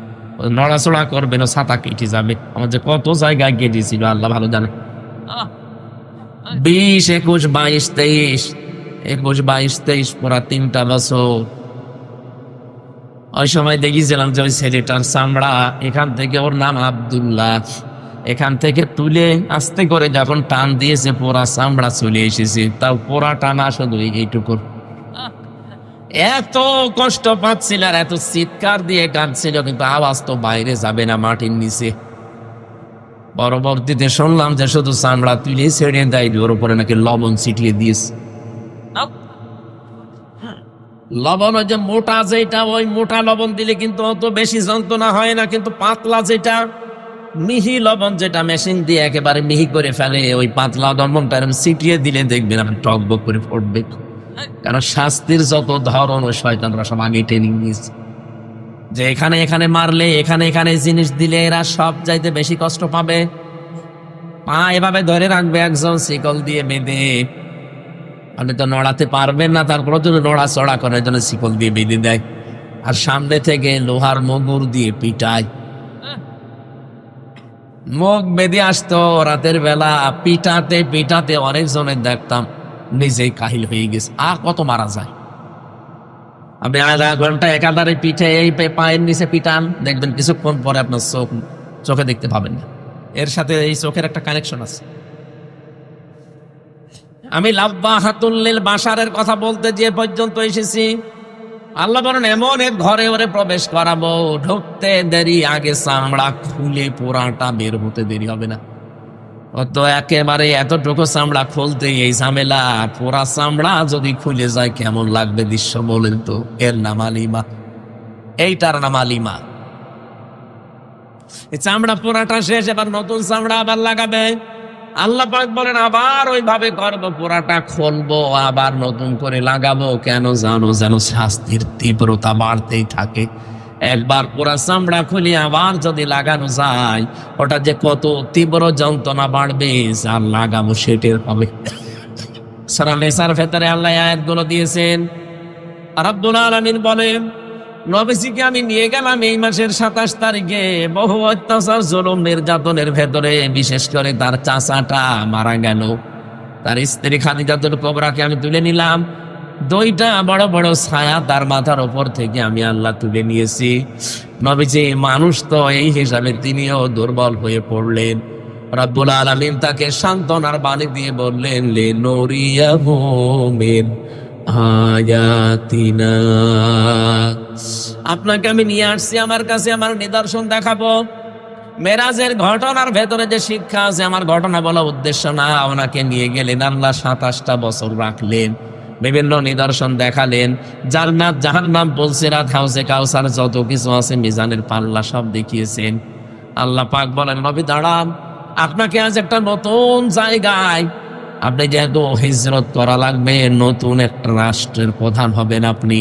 নড়াচড়া করবে না, ছাতা কেটে যাবে। আমার যে কত জায়গায় কেটেছিল আল্লাহ ভালো জানে। 20, 21, 22, 23, 21, 22, 23 পুরা 3টা বছর। ওই সময় দেখেছিলাম যে ওই ছেলেটার চামড়া এখান থেকে, ওর নাম আব্দুল্লাহ, এখান থেকে তুলে আস্তে করে যখন টান দিয়েছে পোড়া চামড়া চলে এসেছে, তাও পোড়া টানা শুধু এইটুকুর। এত কষ্ট পাচ্ছিল আর এত চিৎকার দিয়ে কাঁদছিল, কিন্তু আওয়াজ তো বাইরে যাবে না, মাটির নিচে। পরবর্তীতে শুনলাম যে শুধু চামড়া তুলে ছেড়ে দেয়, ওর উপরে নাকি লবণ ছিটিয়ে দিয়েছে। লবণ ওই যে মোটা যেটা, ওই মোটা লবণ দিলে কিন্তু অত বেশি যন্ত্রণা হয় না, কিন্তু পাতলা যেটা মিহি লবণ, যেটা মেশিন দিয়ে একেবারে মিহি করে ফেলে, ওই পাতলা লবণটা ছিটিয়ে দিলে দেখবেন আপনি টকবক করে পড়বে। কারণ শাস্তির যত ধরন ওই শয়তানরা সব আগে ট্রেনিং নিয়েছে, যে এখানে এখানে মারলে, এখানে এখানে জিনিস দিলে এরা সব চাইতে বেশি কষ্ট পাবে। পা এভাবে ধরে রাখবে একজন শিকল দিয়ে বেঁধে, আপনি তো নড়াতে পারবেন না, তারপর জন্য নড়াচড়া করার জন্য শিকল দিয়ে বেঁধে দেয়, আর সামনে থেকে লোহার মুগুর দিয়ে পিটায়। মুখ বেঁধে আসতো রাতের বেলা, পিটাতে পিটাতে অনেকজনের দেখতাম নিজেই কাহিল হয়ে গেছে। আর কত মারা যায়? আপনি 1/2 ঘন্টা একাধারে পিঠে এই পায়ের নিচে পিটান, দেখবেন কিছুক্ষণ পরে আপনার চোখে দেখতে পাবেন না। এর সাথে এই চোখের একটা কানেকশন আছে। আমি লাব্বাহাতুল লিল বাশারের কথা বলতে যে পর্যন্ত এসেছি, আল্লাহ বলেন এমন এক ঘরে ওরে প্রবেশ করাবো, ঢুকতে দেরি, আগে চামড়া খুলে পোড়াটা বের হতে দেরি হবে না। তো একেবারে এতটুকু চামড়া খুলতে এই ঝামেলা, পোড়া চামড়া যদি খুলে যায় কেমন লাগবে দৃশ্য বলেন তো। এর নাম আলিমা, এইটার নাম আলিমা। এই চামড়া পোড়াটা শেষ, এবার নতুন চামড়া আবার লাগাবে। আল্লাহ পাক বলেন আবার ওইভাবে করবো, পোড়াটা খুলবো, আবার নতুন করে লাগাবো। কেন জানো? যেন শাস্তির তীব্রতা বাড়তেই থাকে। একবার পোড়া চামড়া খুলে আবার যদি লাগানো যায়, ওটা যে কত তীব্র যন্ত্রণা বাড়বে, যার লাগাবো সেটের হবে। সূরা নিসার ভেতরে আল্লাহ আয়াতগুলো দিয়েছেন। রাব্বুল আলামিন বলেন, নবীজিকে আমি নিয়ে গেলাম এই মাসের 27 তারিখে, বহু অত্যাচার জুলুম নির্যাতনের ভেতরে, বিশেষ করে তার চাচাটা মারা গেল, তার স্ত্রী খাদিজাতুল কুবরাকে আমি তুলে নিলাম। 2টা বড় বড় ছায়া তার মাথার উপর থেকে আমি আল্লাহ তুলে নিয়েছি। নবীজি মানুষ তো, এই হিসাবে তিনিও দুর্বল হয়ে পড়লেন। রাব্বুল আলামিন তাকে সান্ত্বনার বাণী দিয়ে বললেন, লিনুরিয়াহু মিন আয়াতিনা, আপনাকে আমি নিয়ে আসছি আমার কাছে, আমার নিদর্শন দেখাবো। মেরাজের ঘটনার ভেতরে যে শিক্ষা আছে, আমার ঘটনা বলা উদ্দেশ্য না। ওনাকে নিয়ে গেলেন, আল্লাহ 27টা বছর রাখলেন, বিভিন্ন নিদর্শন দেখালেন, জান্নাত জাহান্নাম, পুলসিরাত, হাউজে কাউসার, যত কিছু আছে, মিজানের পাল্লা সব দেখিয়েছেন। আল্লাহ পাক বলেন, নবী দাঁড়ান, আপনাকে আজ একটা নতুন জায়গায়, আপনি যেহেতু হিজরত করা লাগবে, নতুন একটা রাষ্ট্রের প্রধান হবেন আপনি।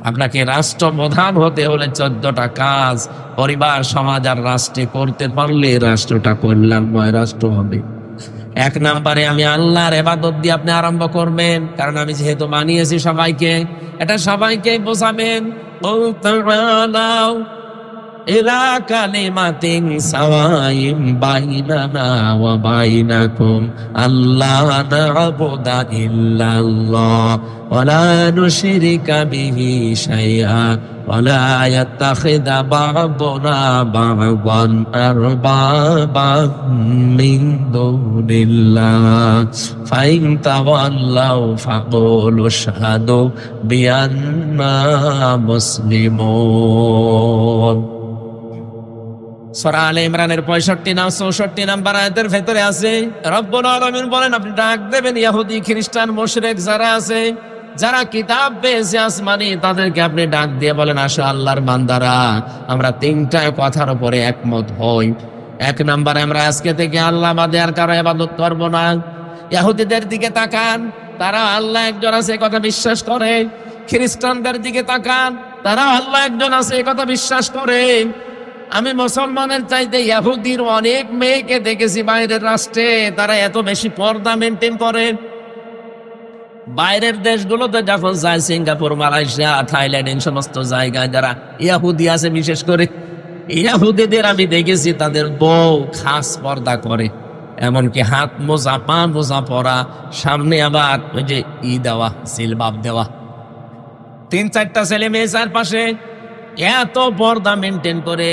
আপনাকে রাষ্ট্রপ্রধান হতে হলে 14টা কাজ পরিবার, সমাজ আর রাষ্ট্রে করতে পারলে রাষ্ট্রটা কল্যাণময় রাষ্ট্র হবে। 1 নম্বরে আমি আল্লাহর ইবাদত দিয়ে আপনি আরম্ভ করবেন, কারণ আমি যেহেতু বানিয়েছি সবাইকে, এটা সবাইকে বোঝাবেন। ইলা কালিমাতিন সাওয়াইন বাইনানা ওয়া বাইনাকুম আল্লা না'বুদা ইল্লাল্লাহ ওয়া লা নুশরিকা বিহি শাইআ ওয়া লা ইয়াত্তাখিযা বা'দুনা বা'দান আরবাবান মিন দুনিল্লাহ ফাইন তাওয়াল্লাউ ফাকুলু আশহাদু বিআন্না মুসলিমুন। সূরা আলে ইমরানের 65 নাম্বার আয়াতের ভেতরে আছে রব্বুল আলামিন বলেন, আপনি ডাক দেবেন ইহুদি খ্রিস্টান মুশরিক যারা আছে, যারা কিতাব পেয়েছে আসমানি, তাদেরকে আপনি ডাক দিয়ে বলেন, আসো আল্লাহর বান্দারা, আমরা তিনটা কথার উপরে একমত হই। এক নম্বরে, আমরা আজকে থেকে আল্লাহ বাদে আর কারো ইবাদত করব না। ইহুদিদের দিকে তাকান, তারা আল্লাহ একজন আছে কথা বিশ্বাস করে। খ্রিস্টানদের দিকে তাকান, তারা আল্লাহ একজন আছে কথা বিশ্বাস করে। আমি মুসলমানের চাইতে ইহুদির অনেক মেয়েকে দেখেছি বাইরের রাষ্ট্রে, তারা এত বেশি পর্দা মেনটেন করে। বাইরের দেশগুলোতে যখন যায়, সিঙ্গাপুর, মালয়েশিয়া, থাইল্যান্ড, এই সমস্ত জায়গায় যারা ইহুদি আছে, বিশেষ করে ইহুদিদের আমি দেখেছি তাদের বউ খাস পর্দা করে, এমনকি হাত মোজা, পা মোজা পরা, সামনে আবার ওই যে দেওয়া, সিলবাব দেওয়া, 3-4টা ছেলে মেয়ে চারপাশে, এত পর্দা মেনটেন করে।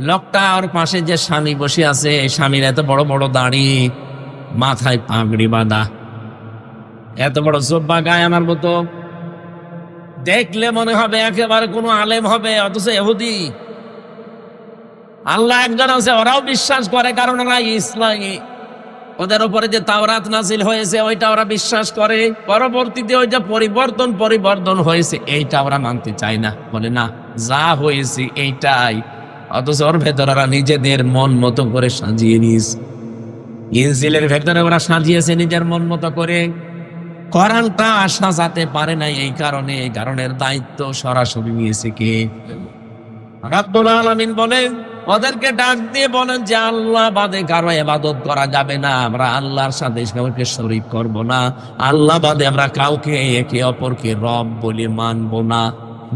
লোকটা ওর পাশে যে স্বামী বসে আছে, স্বামীর এত বড় বড় দাড়ি, মাথায় পাগড়ি বাঁধা, এত বড় জব্বা গায়ে আমার মতো, দেখলে মনে হবে একেবারে কোনো আলেম হবে, অথচ ইহুদি। আল্লাহ একজন আছে, ওরাও বিশ্বাস করে, কারণ ওরা ইসলামী, ওদের উপরে যে তাওরাত নাজিল হয়েছে ওইটা ওরা বিশ্বাস করে। পরবর্তীতে ওই যে পরিবর্তন হয়েছে এইটা ওরা মানতে চায় না, বলে না যা হয়েছে এইটাই। অথচ ওর ভেতরে ওরা নিজেদের মন মতো করে সাজিয়ে নিয়েছে। ইনজিলের ভেতরে ওরা সাজিয়েছে নিজের মন মতো করে। কোরআনটা সাজাতে পারে না, এই কারণের দায়িত্ব সরাসরি নিয়েছে কে? রাব্বুল আলামিন বলেন, ওদেরকে ডাক দিয়ে বলেন যে আল্লাহ বাদে কারো ইবাদত করা যাবে না, আমরা আল্লাহর সাথে কাউকে শরীক করব না, আল্লাহ বাদে আমরা কাউকে একে অপরকে রব বলে মানব না।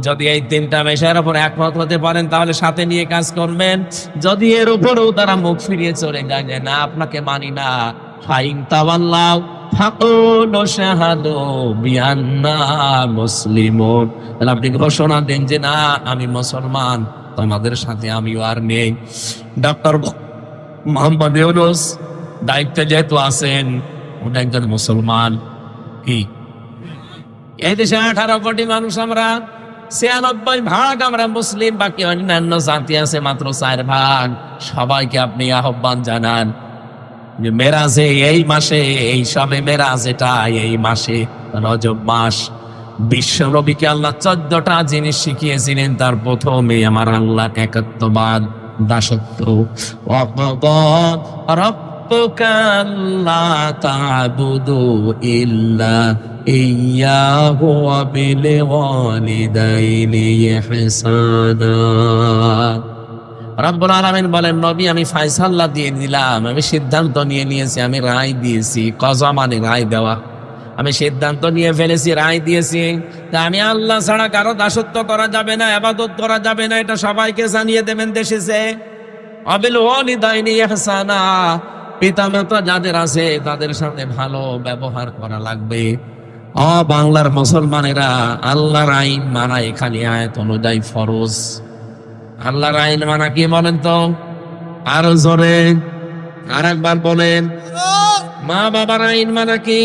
যদি এই তিনটা বিষয়ের উপর একমত হতে পারেন তাহলে সাথে নিয়ে কাজ করবেন। যদি এর উপরেও তারা মুখ ফিরিয়ে চলে যায় যে না আপনাকে মানি না, ফাইন তাওয়াল্লাউ ফাকুলু শাহাদু বিআন্না মুসলিমুন, তাহলে আপনি ঘোষণা দেন যে না আমি মুসলমান, তোমাদের সাথে আমিও আর নেই। ডক্টর মোহাম্মদ ইউনূস দায়িত্বে যেহেতু আছেন, উনি একজন মুসলমান। কি এই দেশে 18 কোটি মানুষ, আমরা 96% আমরা মুসলিম, বাকি অন্যান্য জাতি আছে মাত্র 4%। সবাইকে আপনি আহ্বান জানান যে মেরাজে এই মাসে, এই সবে মেরাজ এটা এই মাসে, রজব মাস, বিশ্ব নবীকে আল্লাহ 14টা জিনিস শিখিয়েছিলেন। তার প্রথমে আমার আল্লাহ একাত্মবাদ, দাসত্ব। রাব্বুকা আল্লা তা'বুদু ইল্লা ইয়্যাহু ওয়া বিল ওয়ালিদাইনি ইহসানা। রব্বুল আলামিন বলেন, নবী আমি ফয়সালা দিয়ে দিলাম, আমি সিদ্ধান্ত নিয়ে নিয়েছি, আমি রায় দিয়েছি। কজা মানে রায় দেওয়া, আমি সিদ্ধান্ত নিয়ে ফেলেছি, রায় দিয়েছি। তা আমি আল্লাহ ছাড়া কারো দাসত্ব করা যাবে না, ইবাদত করা যাবে না, এটা সবাইকে জানিয়ে দেবেন দেশে। ওয়াবিল ওয়ালিদাইনি ইহসানা, পিতামাতা যাদের আছে তাদের সাথে ভালো ব্যবহার করা লাগবে। বাংলার মুসলমানেরা আল্লাহর আইন মানা এখানে আয়াত অনুযায়ী ফরজ। আল্লাহর আইন মানা কি বলেন তো? আরো জোরে আর একবার বলেন। মা বাবার আইন মানা কি?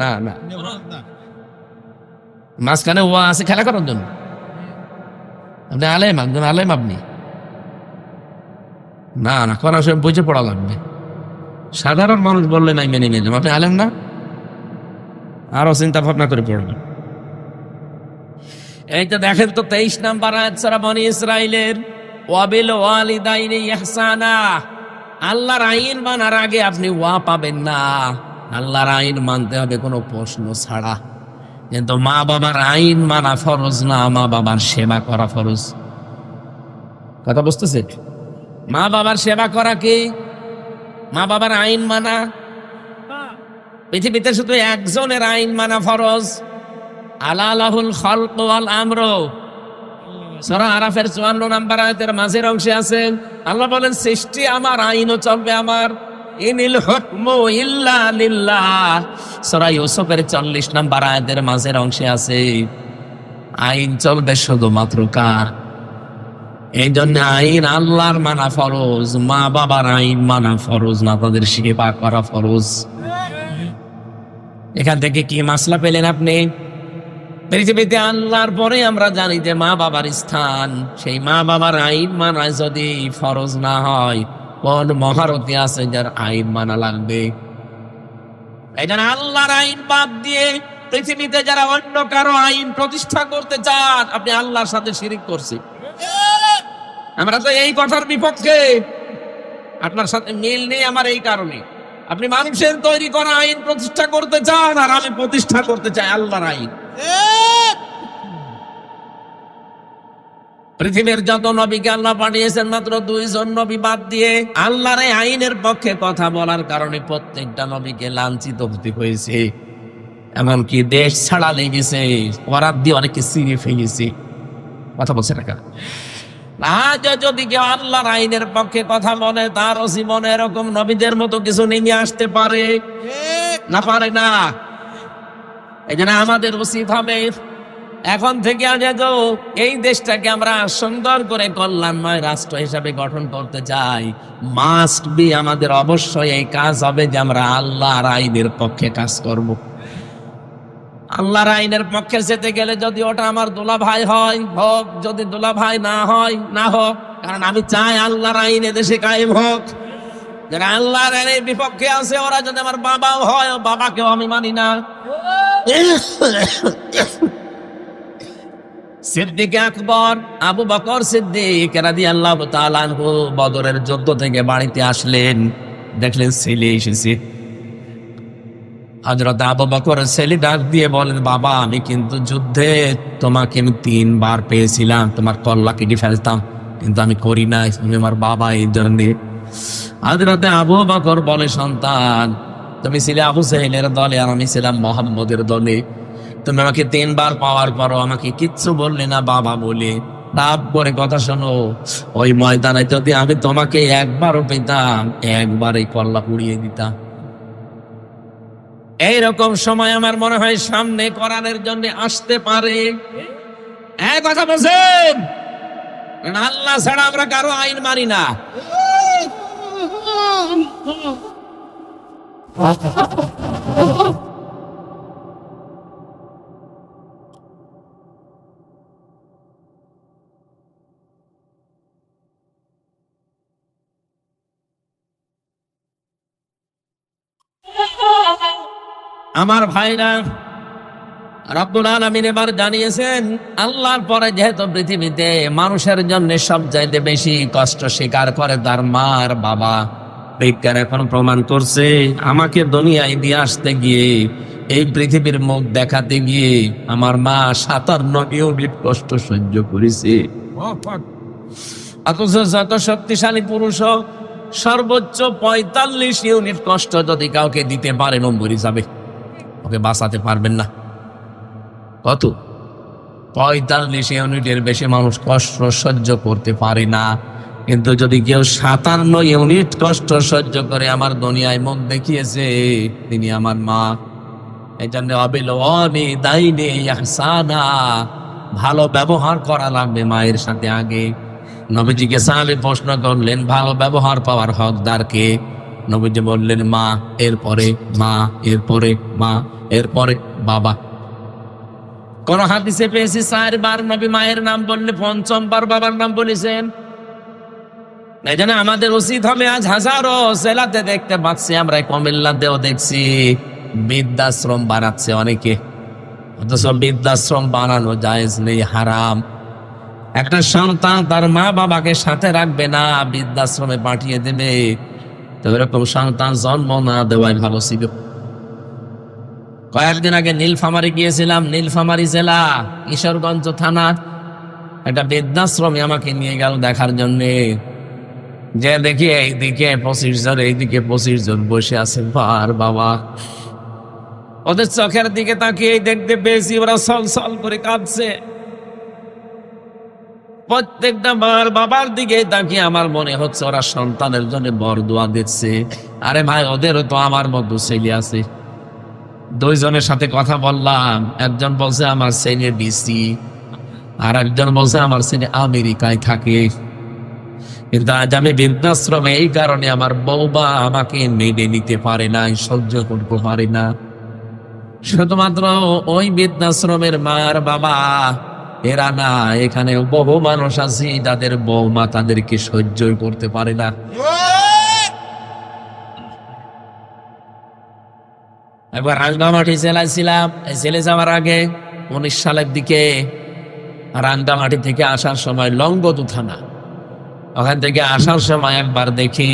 না না, মাঝখানে ওয়া আছে খেলা করার জন্য। আপনি আলেম, একজন আলেম আপনি, না না করার সময় বুঝে পড়া লাগবে। সাধারণ মানুষ বললে নাই মেনে নিলাম, আপনি আলেম না, আরো চিন্তা ভাবনা করে পড়বেন। এইটা দেখেন তো 23 নাম্বার আয়াত সূরা বনী ইসরাইলের, ওয়াবিল ওয়ালিদাইনি ইহসানা। আল্লাহর আইন মানার আগে আপনি ওয়া পাবেন না, আল্লাহর আইন মানতে হবে কোনো প্রশ্ন ছাড়া। কিন্তু মা বাবার আইন মানা ফরজ না, মা বাবার সেবা করা ফরজ। কথা বুঝতেছে? মা বাবার সেবা করা কি? মা বাবার আইন মানা। পৃথিবীতে শুধু একজনের আইন মানা ফরজ, আলা লাহুল খালকু ওয়াল আমরু। সূরা আরাফের 54 নম্বর আয়াতের মাঝের অংশে আছে আল্লাহ বলেন সৃষ্টি আমার, আইনও চলবে আমার। ইনিল হুকমু ইল্লা লিল্লাহ। সূরা ইউসুফের 40 নম্বর আয়াতের মাঝের অংশে আছে আইন চলবে শুধুমাত্র কার? এই জন্য আইন আল্লাহর মানা ফরজ, মা বাবার আইন মানা ফরজ না, তাদের সেবা করা ফরজ। এখান থেকে কি মাসলা পেলেন আপনি? পৃথিবীতে আল্লাহর পরে আমরা জানি যে মা বাবার স্থান, সেই মা বাবার আইন মানা যদি ফরজ না হয়, কোন মহারথী আছে যার আইন মানা লাগবে? এই জন্য আল্লাহর আইন বাদ দিয়ে পৃথিবীতে যারা অন্য কারো আইন প্রতিষ্ঠা করতে চান, আপনি আল্লাহর সাথে শিরিক করছেন। আমরা তো এই কথার বিপক্ষে, আপনার সাথে মিল নেই আমার এই কারণে। আপনি মানুষের তৈরি করা আইন প্রতিষ্ঠা করতে চান, আর আমি প্রতিষ্ঠা করতে চাই আল্লাহর আইন। পৃথিবীর যত নবীকে আল্লাহ পাঠিয়েছেন, মাত্র 2 জন নবী বাদ দিয়ে আল্লাহর এই আইনের পক্ষে কথা বলার কারণে প্রত্যেকটা নবীকে লাঞ্ছিত হতে হয়েছে। এমনকি দেশ ছাড়া লেগেছে, বরাত দিয়ে অনেকে চিনে ফেলেছে। কথা বলছে না কেন? আজ যদি কেউ আল্লাহর আইনের পক্ষে কথা বলে, তার জীবনে এরকম নবীদের মতো কিছু নেমে আসতে পারে না? পারে না। এই জন্য আমাদের উচিত হবে এখন থেকে এই দেশটাকে আমরা সুন্দর করে কল্যাণময় রাষ্ট্র হিসাবে গঠন করতে চাই, মাস্ট বি আমাদের অবশ্যই এই কাজ হবে যে আমরা আল্লাহর আইনের পক্ষে কাজ করব। আল্লাহর আইনের পক্ষে যেতে গেলে যদি ওটা আমার দোলা ভাই হয় হোক, যদি দোলা ভাই না হয় না হোক, কারণ আমি চাই আল্লাহর আইন এদেশে কায়েম হোক। যারা আল্লাহর আইনের বিপক্ষে আছে, ওরা যদি আমার বাবাও হয়, বাবাকেও আমি মানি না। সিদ্দিক আকবর আবু বকর সিদ্দিক রাদিয়াল্লাহু তাআলা আনহু বদরের যুদ্ধ থেকে বাড়িতে আসলেন, দেখলেন ছেলে এসেছে। হযরত আবু বকর ছেলে ডাক দিয়ে বলেন, বাবা আমি কিন্তু যুদ্ধে তোমাকে আমি 3 বার পেয়েছিলাম, তোমার কল্লা কেটে ফেলতাম, কিন্তু আমি করি নাই, তুমি আমার বাবা, এই জন্য। হযরত আবু বকর বলে, সন্তান তুমি ছিলে আবু জাহেলের দলে, আর আমি ছিলাম মুহাম্মদের দলে। তুমি আমাকে 3 বার পাওয়ার পরও আমাকে কিচ্ছু বললে না বাবা বলে। তারপরে কথা শোনো, ওই ময়দানে যদি আমি তোমাকে একবারও পেতাম, একবার এই কল্লা পুড়িয়ে দিতাম। এইরকম সময় আমার মনে হয় সামনে কোরআনের জন্য আসতে পারে। এক কথা বলছেন, আল্লাহ ছাড়া আমরা কারো আইন মানি না। আমার ভাইরা, রব্বুল আলামিন এবার জানিয়েছেন আল্লাহর পরে যেহেতু পৃথিবীতে মানুষের জন্য সবচাইতে বেশি কষ্ট স্বীকার করে তার মার বাবা। বিজ্ঞান এখন প্রমাণ করছে, আমাকে দুনিয়ায় দিয়ে আসতে গিয়ে, এই পৃথিবীর মুখ দেখাতে গিয়ে আমার মা 57 ইউনিট কষ্ট সহ্য করেছে। অথচ যত শক্তিশালী পুরুষ হোক, সর্বোচ্চ 45 ইউনিট কষ্ট যদি কাউকে দিতে পারে, মরে যাবে, ওকে বাঁচাতে পারবেন না। কত? 45 ইউনিটের বেশি মানুষ কষ্ট সহ্য করতে পারে না। কিন্তু যদি কেউ 57 ইউনিট কষ্ট সহ্য করে আমার দুনিয়ায় মুখ দেখিয়েছে, তিনি আমার মা। এই জন্য ভালো ব্যবহার করা লাগবে মায়ের সাথে। আগে নবীজিকে সাহাবী প্রশ্ন করলেন, ভালো ব্যবহার পাওয়ার হকদার কে? নবীজি বললেন মা, এরপরে মা, এরপরে মা, এরপরে বাবা। কোন হাদিসে পেয়েছি 4 বার নবী মায়ের নাম বললে 5ম বার বাবার নাম বলেছেন। এই জন্য আমাদের উচিত হবে, আজ হাজারো জেলাতে দেখতে পাচ্ছি, আমরা কুমিল্লাতেও দেখছি, বৃদ্ধাশ্রম বানাচ্ছে অনেকে, অথচ বৃদ্ধাশ্রম বানানো জায়েজ নেই, হারাম। একটা সন্তান তার মা বাবাকে সাথে রাখবে না, বৃদ্ধাশ্রমে পাঠিয়ে দেবে, তো এরকম সন্তান জন্ম না দেওয়াই ভালো ছিল। কয়েকদিন আগে নীলফামারী গিয়েছিলাম, নীলফামারী জেলা কিশোরগঞ্জ থানা, একটা বৃদ্ধাশ্রমে আমাকে নিয়ে গেল দেখার জন্য। যে দেখি এইদিকে 25 জন, এইদিকে 25 জন বসে আছে, আর বাবা ওদের চোখের দিকে তাকিয়ে দেখতে পেয়েছি ওরা সল সল করে কাঁদছে। প্রত্যেকটা মার বাবার দিকে তাকিয়ে আমার মনে হচ্ছে ওরা সন্তানের জন্য বরদোয়া দিচ্ছে। আরে ভাই, ওদেরও তো আমার মতো ছেলে আছে। দুইজনের সাথে কথা বললাম, একজন বলছে আমার ছেলে ডিসি, আর একজন বলছে আমার ছেলে আমেরিকায় থাকে। কিন্তু আজ আমি বৃদ্ধাশ্রমে এই কারণে আমার বউবা আমাকে মেনে নিতে পারে না, সহ্য করতে পারে না। শুধুমাত্র ওই বৃদ্ধাশ্রমের মার বাবা এরা না, এখানে বহু মানুষ আছে তাদের বৌমা তাদেরকে সহ্য করতে পারে না। একবার রাঙ্গামাটি জেলায় ছিলাম, জেলে যাওয়ার আগে 19 সালের দিকে। রাঙ্গামাটি থেকে আসার সময় লংগদু থানা, ওখান থেকে আসার সময় একবার দেখি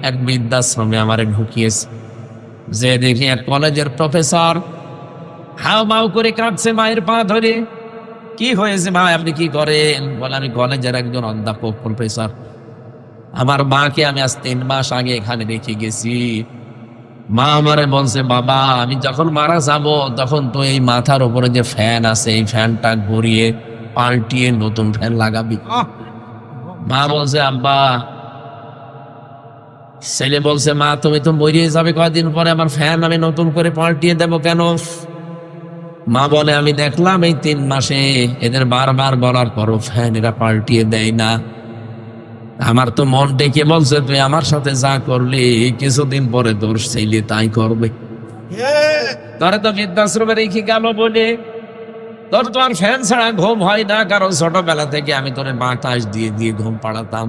এক বৃদ্ধাশ্রমে আমারে ঢুকিয়েছে। যে দেখি এক কলেজের প্রফেসর হাও মাও করে কাঁদছে মায়ের পা ধরে। কি হয়েছে ভাই, আপনি কি করেন? বলে আমি কলেজের একজন অধ্যাপক, প্রফেসর। আমার মাকে আমি আজ 3 মাস আগে এখানে রেখে গেছি। মা আমারে বলছে, বাবা আমি যখন মারা যাব তখন তো এই মাথার উপরে যে ফ্যান আছে এই ফ্যানটা ঘুরিয়ে পাল্টিয়ে নতুন ফ্যান লাগাবি। মা বলছে, আব্বা। ছেলে বলছে, মা তুমি তো মরিয়ে যাবে কয়েকদিন পরে, আমার ফ্যান আমি নতুন করে পাল্টিয়ে দেবো কেন? মা বলে, আমি দেখলাম এই 3 মাসে এদের বারবার বলার পরও ফ্যান এরা পাল্টিয়ে দেয় না। আমার তো মন ডেকে বলছে, তুই আমার সাথে যা করলি কিছুদিন পরে তোর ছেলে তাই করবে। তোরে তো বৃদ্ধাশ্রমে রেখে গেল বলে তোর তো আর ফ্যান ছাড়া ঘুম হয় না, কারণ ছোটবেলা থেকে আমি তোরে বাতাস দিয়ে দিয়ে ঘুম পাড়াতাম।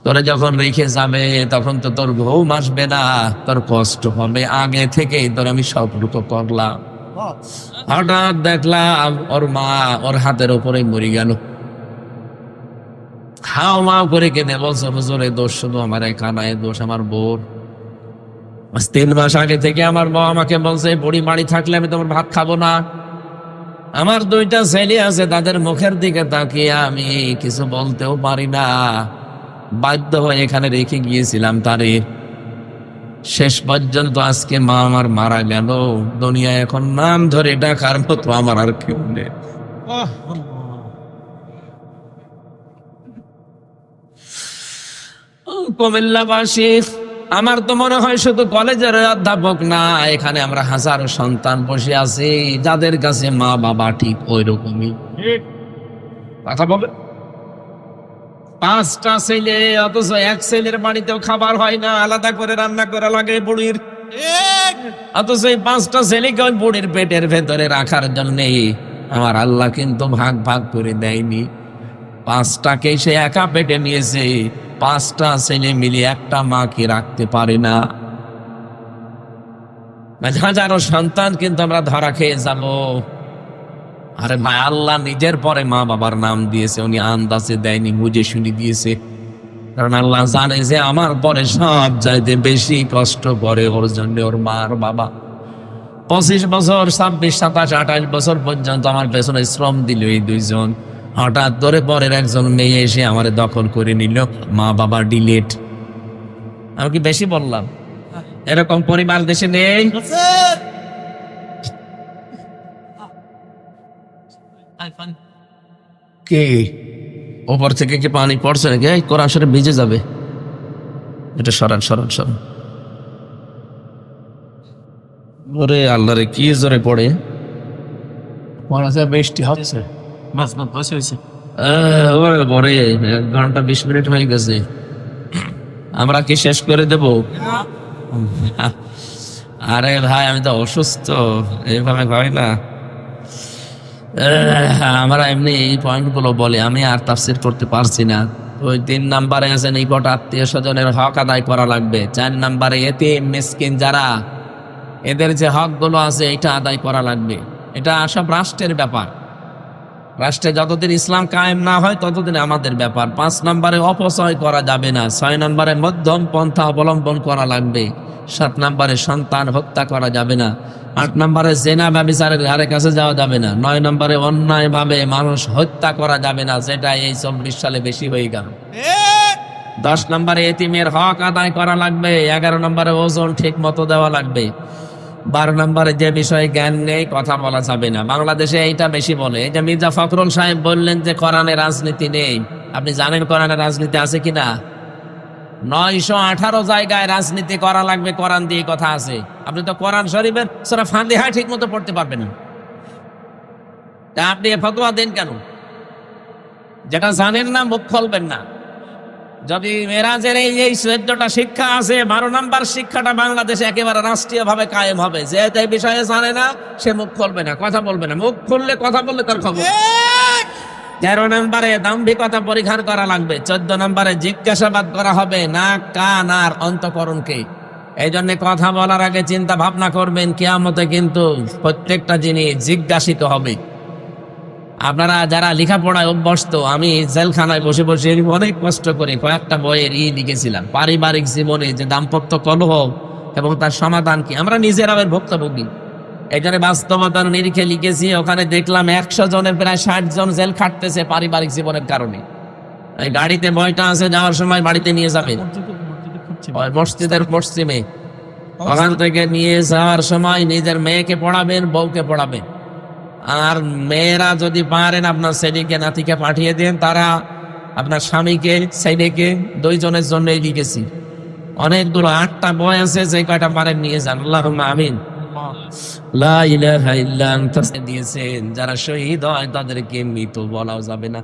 তোরে যখন রেখে যাবে তখন তো তোর ঘুম আসবে না, তোর কষ্ট হবে। আগে থেকেই তোর আমি সতর্ক করলাম। হঠাৎ দেখলাম ওর মা ওর হাতের উপরে মরে গেল। হাও মাও করে কেঁদে বলছে, হুজুর এই দোষ শুধু আমার একা না, এই দোষ আমার বোর। 3 মাস আগে থেকে আমার মা আমাকে বলছে, বুড়ি বাড়ি থাকলে আমি তোমার ভাত খাবো না। আমার 2টা ছেলে আছে, তাদের মুখের দিকে তাকিয়ে আমি কিছু বলতেও পারি না। বাধ্য হয়ে এখানে রেখে গিয়েছিলাম তারে। শেষ পর্যন্ত আজকে মা আমার মারা গেল। দুনিয়া এখন নাম ধরে ডাকার মতো আমার আর কেউ নেই। কুমিল্লাবাসী, আমার তো মনে হয় শুধু কলেজের অধ্যাপক না, এখানে আমরা হাজারো সন্তান বসে আছি যাদের কাছে মা বাবা ঠিক ওই রকমই। কথা বলে 5টা ছেলে, অথচ এক ছেলের বাড়িতেও খাবার হয় না, আলাদা করে রান্না করা লাগে বুড়ির। অথচ এই 5টা ছেলেকে ওই বুড়ির পেটের ভেতরে রাখার জন্য আমার আল্লাহ কিন্তু ভাগ ভাগ করে দেয়নি। 5টাকে সে একা পেটে নিয়েছে। 5টা ছেলে মিলে একটা মাকে রাখতে পারে না। হাজারো সন্তান কিন্তু আমরা ধরা খেয়ে যাব। আরে ভাই, আল্লাহ নিজের পরে মা বাবার নাম দিয়েছে, উনি আন্দাজে দেয়নি, বুঝে শুনি দিয়েছে। কারণ আল্লাহ জানে যে আমার পরে সব চাইতে বেশি কষ্ট করে ওর জন্য ওর মা আর বাবা। 25 বছর, 26, 27, 28 বছর পর্যন্ত আমার পেছনে শ্রম দিল এই 2জন। হঠাৎ ধরে পরের একজন মেয়ে এসে আমার দখল করে নিল, মা বাবা ডিলেট। আমি কি বেশি বললাম? এরকম পরিবার দেশে নেই। কে ওপর থেকে কি পানি পড়ছে নাকি? কোরআন শরীফ ভিজে যাবে। এটা সরান সরান সরান। ওরে আল্লাহ রে, কি জোরে পড়ে। বৃষ্টি হচ্ছে, 1 ঘন্টা 20 মিনিট হয়ে গেছে। আমরা কি শেষ করে দেব? আরে ভাই, আমি তো অসুস্থ, এইভাবে হয় না। আমরা এমনি এই পয়েন্টগুলো বলে আমি আর তাফসীর করতে পারছি না। ওই 3 নম্বরে আছে নিকট আত্মীয় স্বজনের হক আদায় করা লাগবে। 4 নম্বরে এতিম মিসকিন যারা, এদের যে হকগুলো আছে এটা আদায় করা লাগবে। এটা সব রাষ্ট্রের ব্যাপার। রাষ্ট্রে যতদিন ইসলাম কায়েম না হয় ততদিন আমাদের ব্যাপার। 5 নম্বরে অপচয় করা যাবে না। 6 নম্বরে মধ্যম পন্থা অবলম্বন করা লাগবে। 7 নম্বরে সন্তান হত্যা করা যাবে না। 8 নম্বরে জেনা ব্যভিচারের ধারে কাছে যাওয়া যাবে না। 9 নম্বরে অন্যায় ভাবে মানুষ হত্যা করা যাবে না, যেটা এই 24 সালে বেশি হয়ে গেল। 10 নম্বরে এতিমের হক আদায় করা লাগবে। 11 নম্বরে ওজন ঠিক মতো দেওয়া লাগবে। 12 নম্বরে যে বিষয়ে জ্ঞান নেই কথা বলা যাবে না। বাংলাদেশে এইটা বেশি বলে। এই যে মির্জা ফখরুল সাহেব বললেন যে কোরআনে রাজনীতি নেই, আপনি জানেন কোরআনে রাজনীতি আছে কিনা? 918 জায়গায় রাজনীতি করা লাগবে কোরআন দিয়ে কথা আছে। আপনি তো কোরআন শরীফের সূরা ফাতিহা ঠিক মতো পড়তে পারবেন না, তা আপনি ফতোয়া দেন কেন? যেটা জানেন না মুখ খুলবেন না। যদি মেরাজের এই 14টা শিক্ষা আছে, 12 নম্বর শিক্ষাটা বাংলাদেশে একেবারে রাষ্ট্রীয় ভাবে কায়েম হবে। যে এই বিষয়ে জানে না সে মুখ খুলবে না, কথা বলবে না। মুখ খুললে কথা বললে তার খবর। 13 নম্বরে দাম্ভিকতা পরিহার করা লাগবে। 14 নম্বরে জিজ্ঞাসাবাদ করা হবে নাক, কান আর অন্তঃকরণকে। এই জন্য কথা বলার আগে চিন্তা ভাবনা করবেন, কিয়ামতে কিন্তু প্রত্যেকটা জিনিস জিজ্ঞাসিত হবে। আপনারা যারা লেখাপড়ায় অভ্যস্ত, আমি জেলখানায় বসে বসে অনেক কষ্ট করে কয়েকটা বইয়ের লিখেছিলাম, পারিবারিক জীবনে যে দাম্পত্য কলহ এবং তার সমাধান কি। আমরা নিজেরা ভুক্তভোগী, এই জন্য বাস্তবতার নিরিখে লিখেছি। ওখানে দেখলাম 100 জনের প্রায় 60 জন জেল খাটতেছে পারিবারিক জীবনের কারণে। এই গাড়িতে বইটা আছে, যাওয়ার সময় বাড়িতে নিয়ে যাবে, মসজিদের পশ্চিমে। ওখান থেকে নিয়ে যাওয়ার সময় নিজের মেয়েকে পড়াবেন, বউকে পড়াবেন। আর মেয়েরা যদি পারেন আপনার ছেলেকে নাতিকে পাঠিয়ে দেন, তারা আপনার স্বামীকে ছেলেকে 2 জনের জন্যই লিখেছি। অনেকগুলো 8টা বই আছে, যে কয়টা পারেন নিয়ে যান। আল্লাহুম্মা আমিন। লা ইলাহা ইল্লা আনতা দিয়েছেন। যারা শহীদ হয় তাদেরকে মৃত বলাও যাবে না।